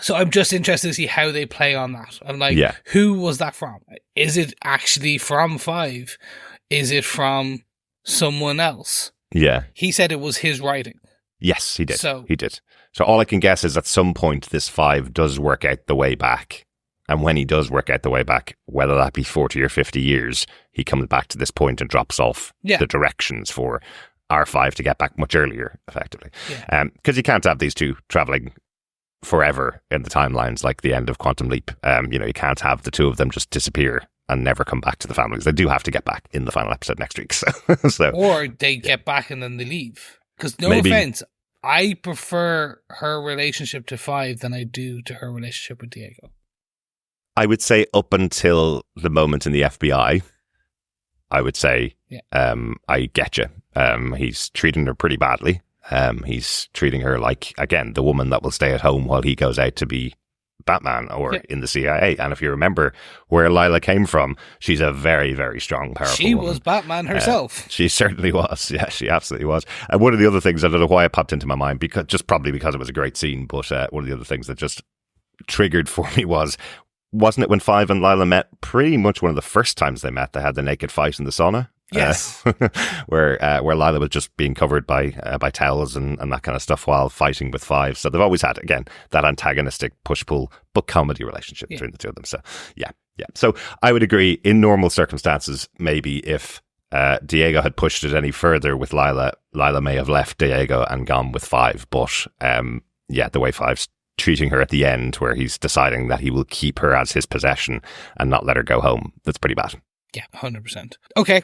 So I'm just interested to see how they play on that. I'm like, who was that from? Is it actually from Five? Is it from someone else? Yeah. He said it was his writing. Yes, he did. He did. So all I can guess is at some point this 5 does work out the way back. And when he does work out the way back, whether that be 40 or 50 years, he comes back to this point and drops off the directions for R5 to get back much earlier, effectively. Because you can't have these two traveling forever in the timelines like the end of Quantum Leap. You can't have the two of them just disappear and never come back to the families. They do have to get back in the final episode next week. So or they get back and then they leave. Because offense, I prefer her relationship to 5 than I do to her relationship with Diego. I would say up until the moment in the FBI, I would say, I get you. He's treating her pretty badly. He's treating her like, again, the woman that will stay at home while he goes out to be Batman or in the CIA. And if you remember where Lila came from, she's a very, very strong, powerful woman. Was Batman herself. She certainly was. Yeah, she absolutely was. And one of the other things, I don't know why it popped into my mind, probably because it was a great scene, but one of the other things that just triggered for me wasn't it when 5 and Lila met, pretty much one of the first times they met, they had the naked fight in the sauna? Yes. Where Lila was just being covered by towels and that kind of stuff while fighting with 5. So they've always had, again, that antagonistic push-pull but comedy relationship between the two of them. So, yeah. So I would agree, in normal circumstances, maybe if Diego had pushed it any further with Lila may have left Diego and gone with 5. But, the way 5's treating her at the end, where he's deciding that he will keep her as his possession and not let her go home, that's pretty bad. Yeah, 100%. Okay.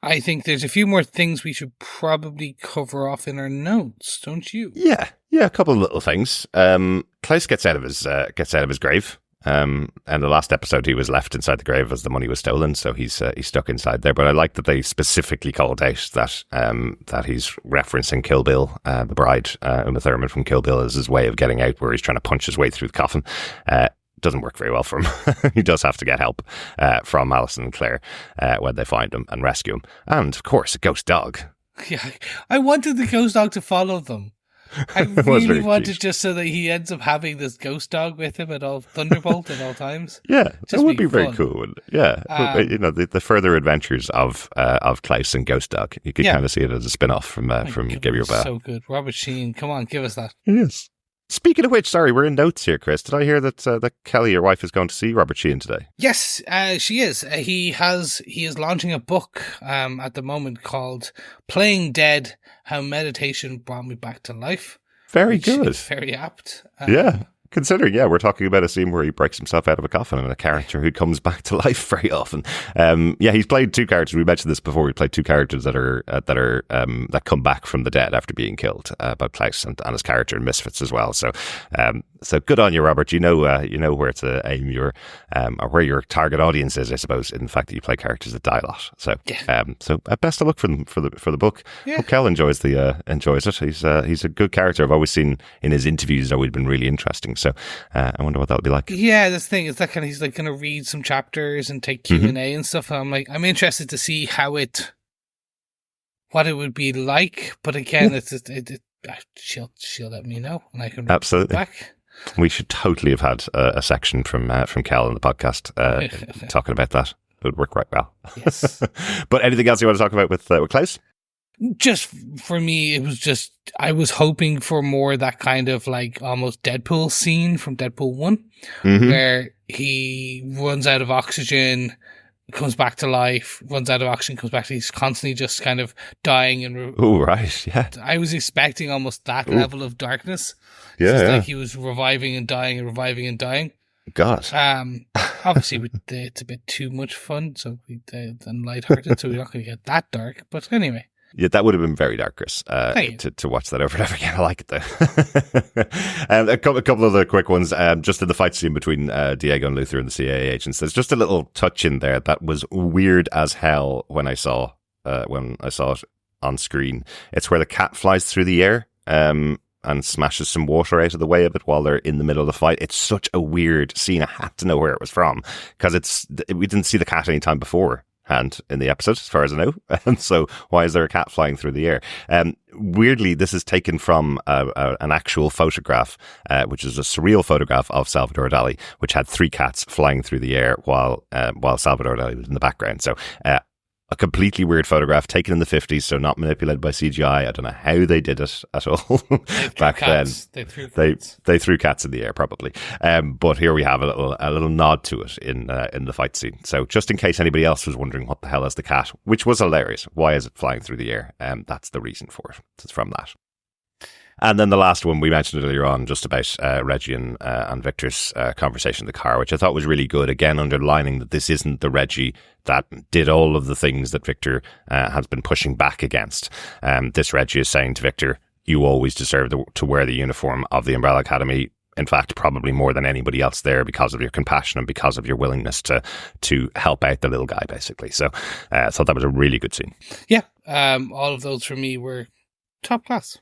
I think there's a few more things we should probably cover off in our notes, don't you? Yeah, a couple of little things. Klaus gets out of his grave. And the last episode, he was left inside the grave as the money was stolen, so he's stuck inside there. But I like that they specifically called out that he's referencing Kill Bill, the bride, Uma Thurman from Kill Bill, as his way of getting out, where he's trying to punch his way through the coffin. Doesn't work very well for him. He does have to get help from Alison and Claire when they find him and rescue him. And, of course, a ghost dog. Yeah, I wanted the ghost dog to follow them. I really wanted just so that he ends up having this ghost dog with him at all, Thunderbolt at all times. Yeah, that would be very cool. Yeah, the further adventures of Klaus and Ghost Dog. You could kind of see it as a spin-off from Gabriel Bell. So good. Robert Sheen, come on, give us that. Yes. Speaking of which, sorry, we're in notes here, Chris. Did I hear that Kelly, your wife, is going to see Robert Sheehan today? Yes, she is. He is launching a book at the moment called Playing Dead: How Meditation Brought Me Back to Life. Very good. Very apt. Considering, we're talking about a scene where he breaks himself out of a coffin and a character who comes back to life very often. He's played 2 characters. We mentioned this before. We played 2 characters that come back from the dead after being killed, both Klaus and his character in Misfits as well. So good on you, Robert. You know where to aim your or where your target audience is, I suppose, in the fact that you play characters that die a lot. So best of luck for the book. Yeah. Hope Kel enjoys it. He's a good character. I've always seen in his interviews, he's always been really interesting. So I wonder what that would be like. Yeah, this thing is that kind of, he's like going to read some chapters and take Q&A and stuff. And I'm interested to see what it would be like. But again, she'll let me know and I can absolutely back. We should totally have had a section from Cal in the podcast talking about that. It would work right well. Yes. But anything else you want to talk about with Klaus? Just for me, it was just, I was hoping for more that kind of like almost Deadpool scene from Deadpool 1, where he runs out of oxygen, comes back to life, runs out of oxygen, comes back to, he's constantly just kind of dying. Right, yeah. I was expecting almost that level of darkness. Yeah, like he was reviving and dying and reviving and dying. God. Obviously, it's a bit too much fun, so and lighthearted, so we're not going to get that dark. But anyway. Yeah, that would have been very dark, Chris, to watch that over and over again. I like it, though. A couple of the quick ones. Just in the fight scene between Diego and Luther and the CIA agents, there's just a little touch in there that was weird as hell when I saw it on screen. It's where the cat flies through the air and smashes some water out of the way of it while they're in the middle of the fight. It's such a weird scene. I had to know where it was from because we didn't see the cat any time before. And in the episode, as far as I know. And so why is there a cat flying through the air? Weirdly, this is taken from an actual photograph, which is a surreal photograph of Salvador Dali, which had 3 cats flying through the air while Salvador Dali was in the background. So a completely weird photograph taken in the 50s, so not manipulated by CGI. I don't know how they did it at all back then. They threw cats in the air, probably. But here we have a little nod to it in the fight scene. So just in case anybody else was wondering what the hell is the cat, which was hilarious. Why is it flying through the air? That's the reason for it. It's from that. And then the last one, we mentioned earlier on, just about Reggie and Victor's conversation in the car, which I thought was really good. Again, underlining that this isn't the Reggie that did all of the things that Victor has been pushing back against. This Reggie is saying to Victor, you always deserve to wear the uniform of the Umbrella Academy. In fact, probably more than anybody else there, because of your compassion and because of your willingness to help out the little guy, basically. So I thought that was a really good scene. Yeah, all of those for me were top class.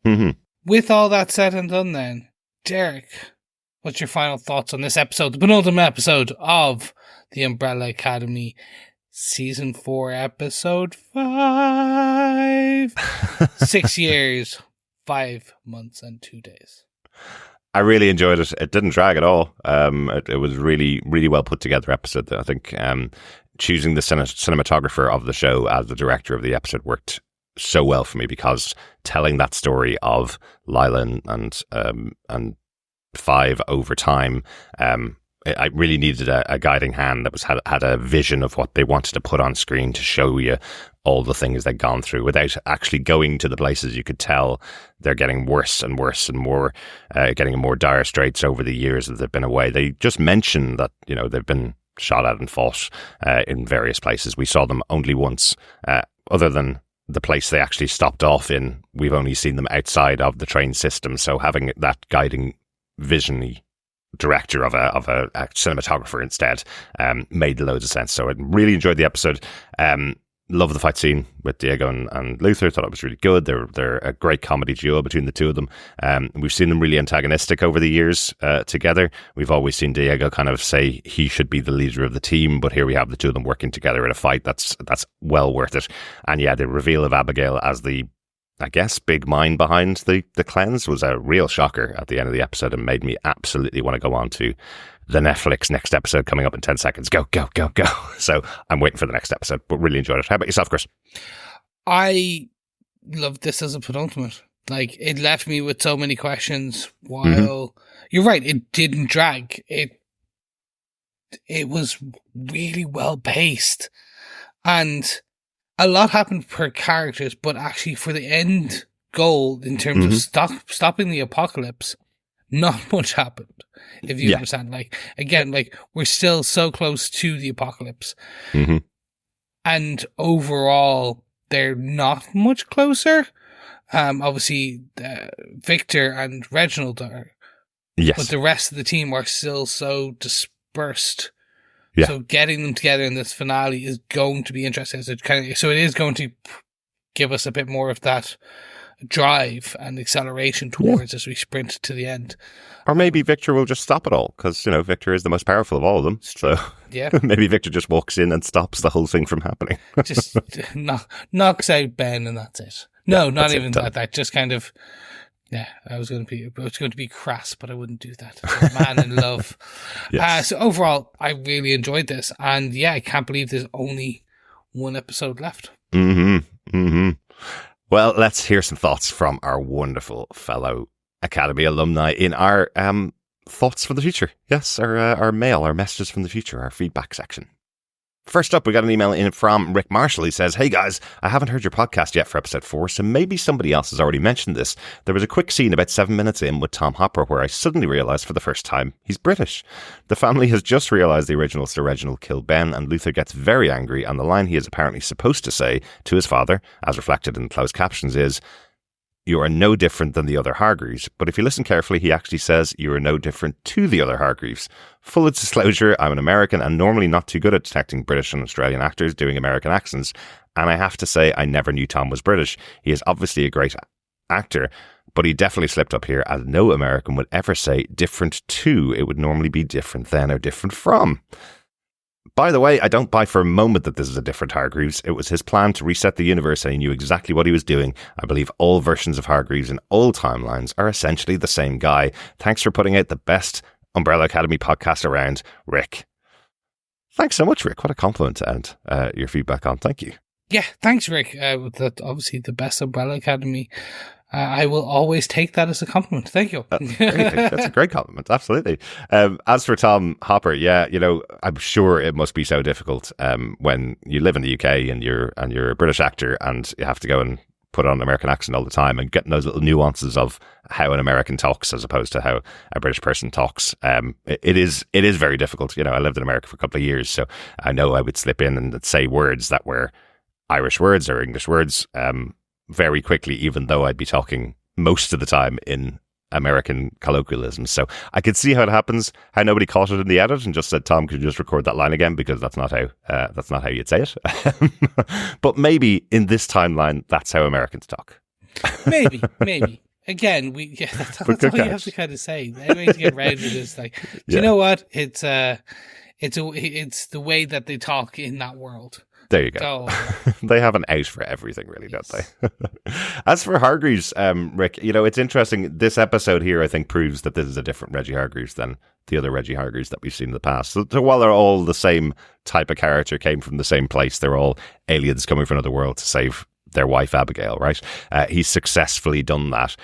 Mm-hmm. With all that said and done then, Derek, what's your final thoughts on this episode, the penultimate episode of The Umbrella Academy, Season 4, Episode 5? 6 years, 5 months and 2 days. I really enjoyed it. It didn't drag at all. It was really, really well put together episode. I think choosing the cinematographer of the show as the director of the episode worked so well for me, because telling that story of Lila and Five over time, I really needed a guiding hand that had a vision of what they wanted to put on screen to show you all the things they'd gone through without actually going to the places. You could tell they're getting worse and worse and more, getting in more dire straits over the years that they've been away. They just mentioned that, they've been shot at and fought in various places. We saw them only once, other than the place they actually stopped off in. We've only seen them outside of the train system. So having that guiding vision-y director of a cinematographer instead made loads of sense. So I really enjoyed the episode. Love the fight scene with Diego and Luther. Thought it was really good. They're a great comedy duo between the two of them. We've seen them really antagonistic over the years together. We've always seen Diego kind of say he should be the leader of the team, but here we have the two of them working together in a fight that's well worth it. And yeah, the reveal of Abigail as the, I guess, big mind behind the cleanse was a real shocker at the end of the episode and made me absolutely want to go on to the Netflix next episode coming up in 10 seconds. Go. So I'm waiting for the next episode, but really enjoyed it. How about yourself, Chris? I loved this as a penultimate. Like, it left me with so many questions while you're right, it didn't drag. It was really well paced, and a lot happened per characters, but actually for the end goal in terms of stopping the apocalypse, not much happened. If you understand, we're still so close to the apocalypse, and overall they're not much closer. Obviously, Victor and Reginald are, but the rest of the team are still so dispersed. Yeah. So getting them together in this finale is going to be interesting. So it is going to give us a bit more of that drive and acceleration towards as we sprint to the end. Or maybe Victor will just stop it all, because Victor is the most powerful of all of them. So maybe Victor just walks in and stops the whole thing from happening. Just knocks out Ben and that's it. No, not even that. That just kind of. Yeah, I was going to be crass, but I wouldn't do that. Man in love. Yes. So overall, I really enjoyed this, and I can't believe there's only one episode left. Well, let's hear some thoughts from our wonderful fellow Academy alumni in our thoughts for the future. Yes, our mail, our messages from the future, our feedback section. First up, we got an email in from Rick Marshall. He says, "Hey guys, I haven't heard your podcast yet for episode 4, so maybe somebody else has already mentioned this. There was a quick scene about 7 minutes in with Tom Hopper where I suddenly realised for the first time he's British. The family has just realised the original Sir Reginald killed Ben, and Luther gets very angry, and the line he is apparently supposed to say to his father, as reflected in closed captions, is, 'You are no different than the other Hargreaves,' but if you listen carefully, he actually says, 'You are no different to the other Hargreaves.' Full disclosure, I'm an American and normally not too good at detecting British and Australian actors doing American accents, and I have to say I never knew Tom was British. He is obviously a great actor, but he definitely slipped up here, as no American would ever say different to. It would normally be different than or different from. By the way, I don't buy for a moment that this is a different Hargreaves. It was his plan to reset the universe and he knew exactly what he was doing. I believe all versions of Hargreaves in all timelines are essentially the same guy. Thanks for putting out the best Umbrella Academy podcast around, Rick." Thanks so much, Rick. What a compliment to end your feedback on. Thank you. Yeah, thanks, Rick. Obviously, the best Umbrella Academy. I will always take that as a compliment. Thank you. That's a great compliment. Absolutely. As for Tom Hopper, I'm sure it must be so difficult when you live in the UK and you're a British actor and you have to go and put on an American accent all the time and getting those little nuances of how an American talks as opposed to how a British person talks. It is very difficult. I lived in America for a couple of years, so I know I would slip in and say words that were Irish words or English words very quickly, even though I'd be talking most of the time in American colloquialisms. So I could see how it happens, how nobody caught it in the edit and just said, Tom, could you just record that line again? Because that's not how you'd say it. But maybe in this timeline, that's how Americans talk. Maybe. Again, that's all you have to kind of say. The only way to get around it is like, do you know what? It's the way that they talk in that world. There you go. They have an out for everything, really, don't they? As for Hargreaves, Rick, it's interesting. This episode here, I think, proves that this is a different Reggie Hargreaves than the other Reggie Hargreaves that we've seen in the past. So while they're all the same type of character, came from the same place, they're all aliens coming from another world to save their wife Abigail, right? He's successfully done that.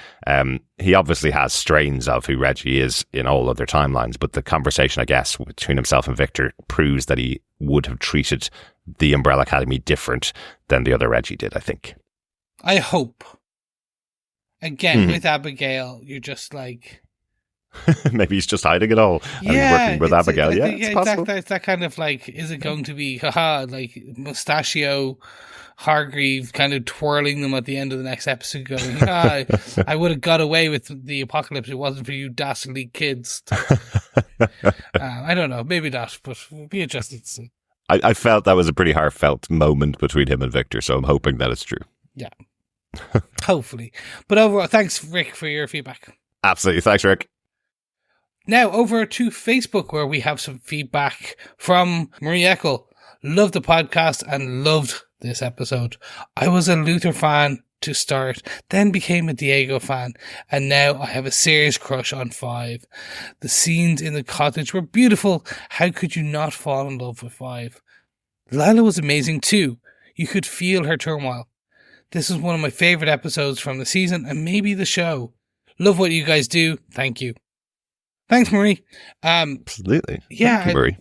He obviously has strains of who Reggie is in all other timelines, but the conversation, I guess, between himself and Victor proves that he would have treated the Umbrella Academy different than the other Reggie did, I think. I hope. Again, with Abigail, you're just like... Maybe he's just hiding it all and working with Abigail. It's possible. That kind of like, is it going to be, like Mustachio Hargreave kind of twirling them at the end of the next episode going, I would have got away with the apocalypse if it wasn't for you dastardly kids. I don't know, maybe not, but we'll be interested to see. I felt that was a pretty heartfelt moment between him and Victor, so I'm hoping that it's true. Yeah. Hopefully. But overall, thanks, Rick, for your feedback. Absolutely. Thanks, Rick. Now, over to Facebook, where we have some feedback from Marie Eckel. Loved the podcast and loved this episode. I was a Luther fan to start, then became a Diego fan, and now I have a serious crush on Five. The scenes in the cottage were beautiful. How could you not fall in love with Five? Lila was amazing too. You could feel her turmoil. This is one of my favourite episodes from the season and maybe the show. Love what you guys do. Thank you. Thanks, Marie. Absolutely. Yeah. Thank you, Marie.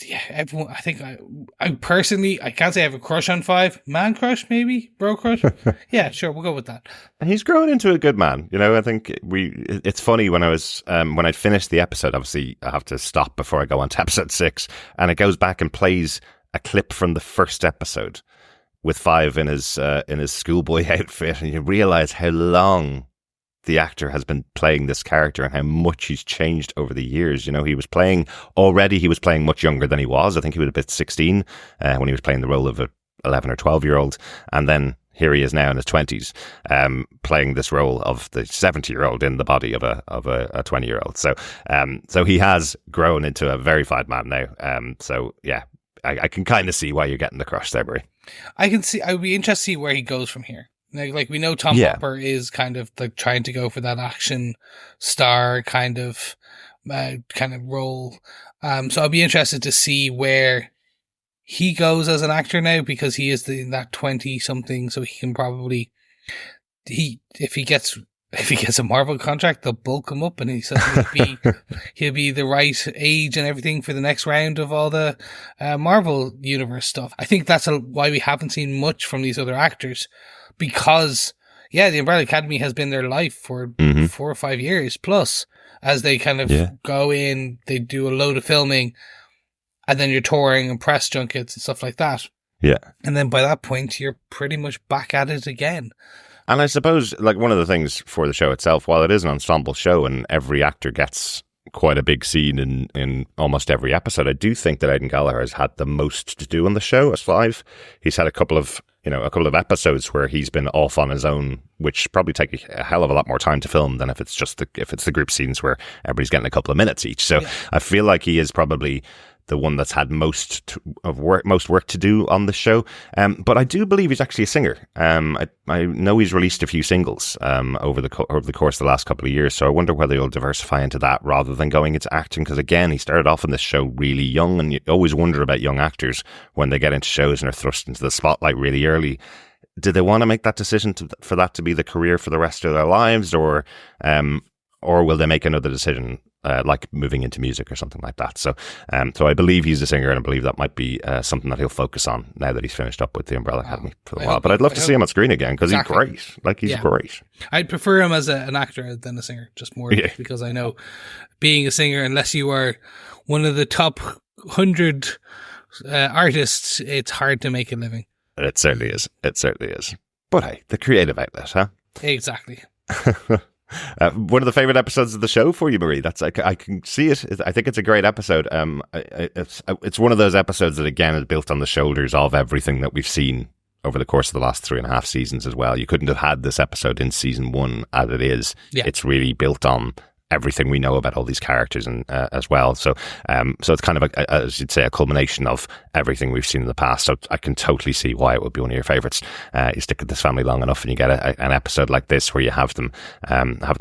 Yeah, everyone. I think I personally, I can't say I have a crush on Five. Man crush, maybe? Bro crush? Yeah, sure, we'll go with that. He's grown into a good man. I think it's funny when I finished the episode, obviously I have to stop before I go on to episode 6, and it goes back and plays a clip from the first episode with Five in his schoolboy outfit, and you realize how long the actor has been playing this character and how much he's changed over the years. He was playing much younger than he was. I think he was about 16 when he was playing the role of a 11 or 12-year-old. And then here he is now in his 20s, playing this role of the 70-year-old in the body of a 20-year-old. So he has grown into a very fine man now. So yeah, I can kind of see why you're getting the crush there, Brie. I would be interested to see where he goes from here. Like we know Tom Hopper is kind of like trying to go for that action star kind of role. So I'll be interested to see where he goes as an actor now, because he is in that 20 something. So he can probably, if he gets a Marvel contract, they'll bulk him up and he'll be the right age and everything for the next round of all the Marvel universe stuff. I think that's why we haven't seen much from these other actors. Because, the Umbrella Academy has been their life for 4 or 5 years plus, as they kind of go in, they do a load of filming, and then you're touring and press junkets and stuff like that. Yeah. And then by that point, you're pretty much back at it again. And I suppose, like, one of the things for the show itself, while it is an ensemble show and every actor gets quite a big scene in almost every episode, I do think that Aidan Gallagher has had the most to do on the show as Five. He's had a couple of episodes where he's been off on his own, which probably take a hell of a lot more time to film than if it's the group scenes where everybody's getting a couple of minutes each. So I feel like he is probably the one that's had most work to do on the show. But I do believe he's actually a singer. I know he's released a few singles over the course of the last couple of years. So I wonder whether he'll diversify into that rather than going into acting. Because again, he started off in this show really young, and you always wonder about young actors when they get into shows and are thrust into the spotlight really early. Did they want to make that decision for that to be the career for the rest of their lives, or will they make another decision? Like moving into music or something like that. So I believe he's a singer, and I believe that might be something that he'll focus on now that he's finished up with the Umbrella Academy for a while. But I'd love to see him on screen again, because he's great. Like, he's great. I'd prefer him as an actor than a singer, just more because I know being a singer, unless you are one of the top 100 artists, it's hard to make a living. It certainly is. It certainly is. But hey, the creative outlet, huh? Exactly. One of the favorite episodes of the show for you, Marie. That's I can see it. I think it's a great episode. It's one of those episodes that again is built on the shoulders of everything that we've seen over the course of the last 3.5 seasons as well. You couldn't have had this episode in season 1 as it is. Yeah. It's really built on everything we know about all these characters and as well. So it's kind of as you'd say, a culmination of everything we've seen in the past. So I can totally see why it would be one of your favorites. You stick with this family long enough, and you get an episode like this where you have them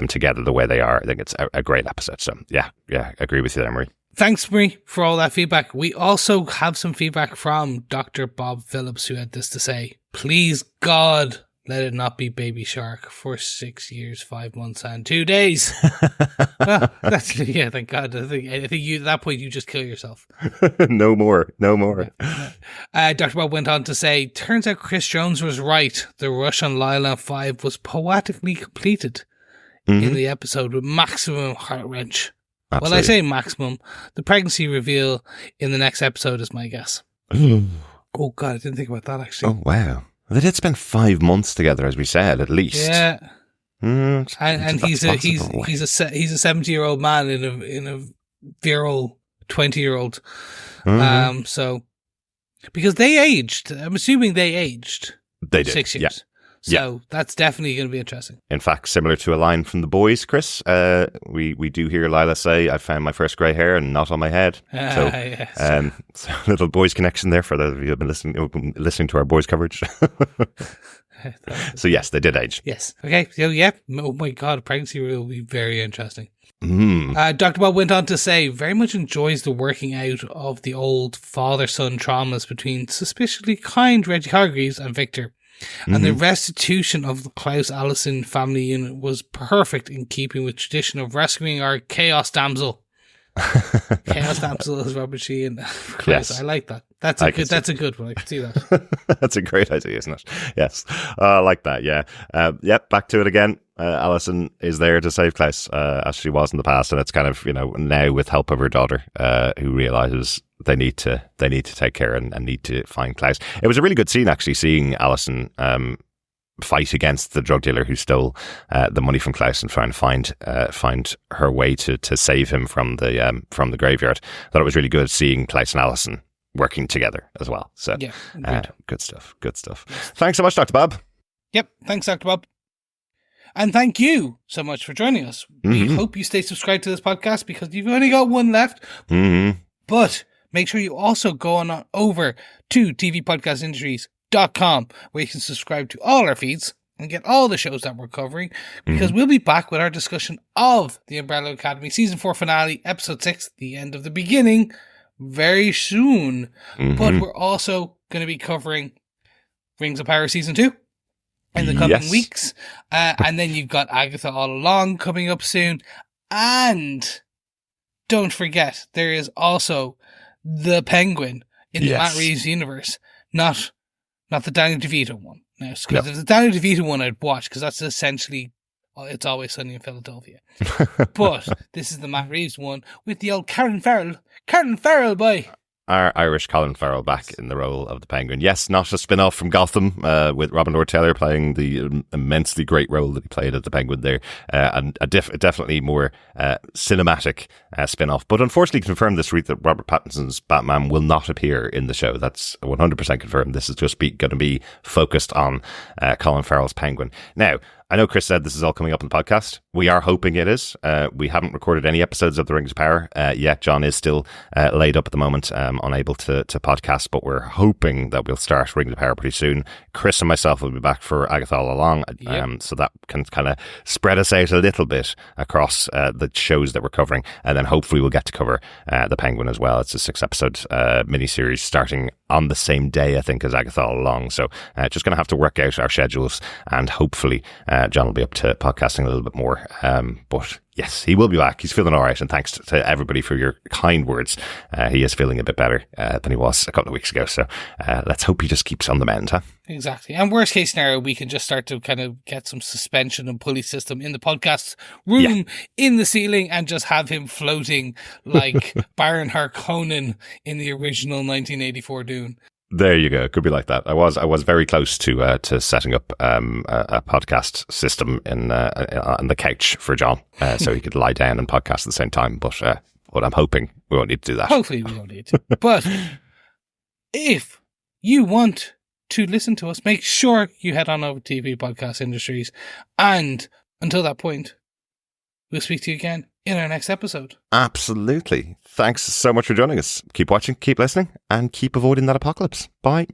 together the way they are. I think it's a great episode. So yeah, I agree with you there, Marie. Thanks, Marie, for all that feedback. We also have some feedback from Dr. Bob Phillips, who had this to say: "Please, God, let it not be Baby Shark for 6 years, 5 months, and 2 days." Well, thank God. I think you, at that point, you just kill yourself. No more. Dr. Bob went on to say, "Turns out Chris Jones was right. The rush on Lila 5 was poetically completed in the episode with maximum heart wrench." Absolutely. Well, I say maximum. The pregnancy reveal in the next episode is my guess. Oh God, I didn't think about that actually. Oh wow. They did spend 5 months together, as we said, at least. Yeah, and he's a 70-year-old man in a virile 20-year-old. So because they aged, I'm assuming they aged. They did 6 years. Yeah. So that's definitely going to be interesting. In fact, similar to a line from The Boys, Chris, we do hear Lila say, "I found my first grey hair and not on my head." So little Boys connection there for those of you who have been listening to our Boys coverage. So yes, they did age. Yes. Okay. So yeah. Oh my God, pregnancy will be very interesting. Dr. Bob went on to say, very much enjoys the working out of the old father-son traumas between suspiciously kind Reggie Hargreaves and Victor. And the restitution of the Klaus Allison family unit was perfect in keeping with tradition of rescuing our Chaos Damsel. Chaos Damsel is Robert Sheehan. Yes. I like that. That's a good one. I can see that. That's a great idea, isn't it? Yes. I like that, yeah. Back to it again. Allison is there to save Klaus, as she was in the past, and it's kind of, now with help of her daughter, who realizes they need to take care and need to find Klaus. It was a really good scene, actually, seeing Allison fight against the drug dealer who stole the money from Klaus and trying to find her way to save him from the graveyard. I thought it was really good seeing Klaus and Allison working together as well. So yeah, good stuff. Thanks so much, Dr. Bob. Yep, thanks, Dr. Bob. And thank you so much for joining us. We hope you stay subscribed to this podcast, because you've only got one left. But make sure you also go on over to tvpodcastindustries.com, where you can subscribe to all our feeds and get all the shows that we're covering, because we'll be back with our discussion of the Umbrella Academy Season 4 finale, Episode 6, The End of the Beginning, very soon. But we're also going to be covering Rings of Power Season 2 in the coming weeks. And then you've got Agatha All Along coming up soon. And don't forget, there is also the Penguin in the Matt Reeves universe, not the Danny DeVito one. Now, because if the Danny DeVito one I'd watch, because that's essentially It's Always Sunny in Philadelphia. But this is the Matt Reeves one with the old Karen Farrell, boy. Our Irish Colin Farrell back in the role of the Penguin. Yes, not a spin-off from Gotham, with Robin Lord Taylor playing the immensely great role that he played as the Penguin there, and a definitely more cinematic spin-off. But unfortunately confirmed this week that Robert Pattinson's Batman will not appear in the show. That's 100% confirmed. This is just going to be focused on Colin Farrell's Penguin. Now, I know Chris said this is all coming up in the podcast. We are hoping it is. We haven't recorded any episodes of The Rings of Power yet. John is still laid up at the moment, unable to podcast, but we're hoping that we'll start Rings of Power pretty soon. Chris and myself will be back for Agatha All Along, so that can kind of spread us out a little bit across the shows that we're covering, and then hopefully we'll get to cover The Penguin as well. It's a 6-episode miniseries starting on the same day, I think, as Agatha All Along. So just going to have to work out our schedules, and hopefully John will be up to podcasting a little bit more. But yes, he will be back. He's feeling all right. And thanks to everybody for your kind words. He is feeling a bit better than he was a couple of weeks ago. So let's hope he just keeps on the mend, huh? Exactly. And worst case scenario, we can just start to kind of get some suspension and pulley system in the podcast room, in the ceiling, and just have him floating like Baron Harkonnen in the original 1984 Dune. There you go. It could be like that. I was very close to setting up a podcast system on the couch for John, so he could lie down and podcast at the same time. But I'm hoping we won't need to do that. Hopefully we won't need to. But if you want to listen to us, make sure you head on over to TV Podcast Industries. And until that point, we'll speak to you again in our next episode. Absolutely. Thanks so much for joining us. Keep watching, keep listening, and keep avoiding that apocalypse. Bye.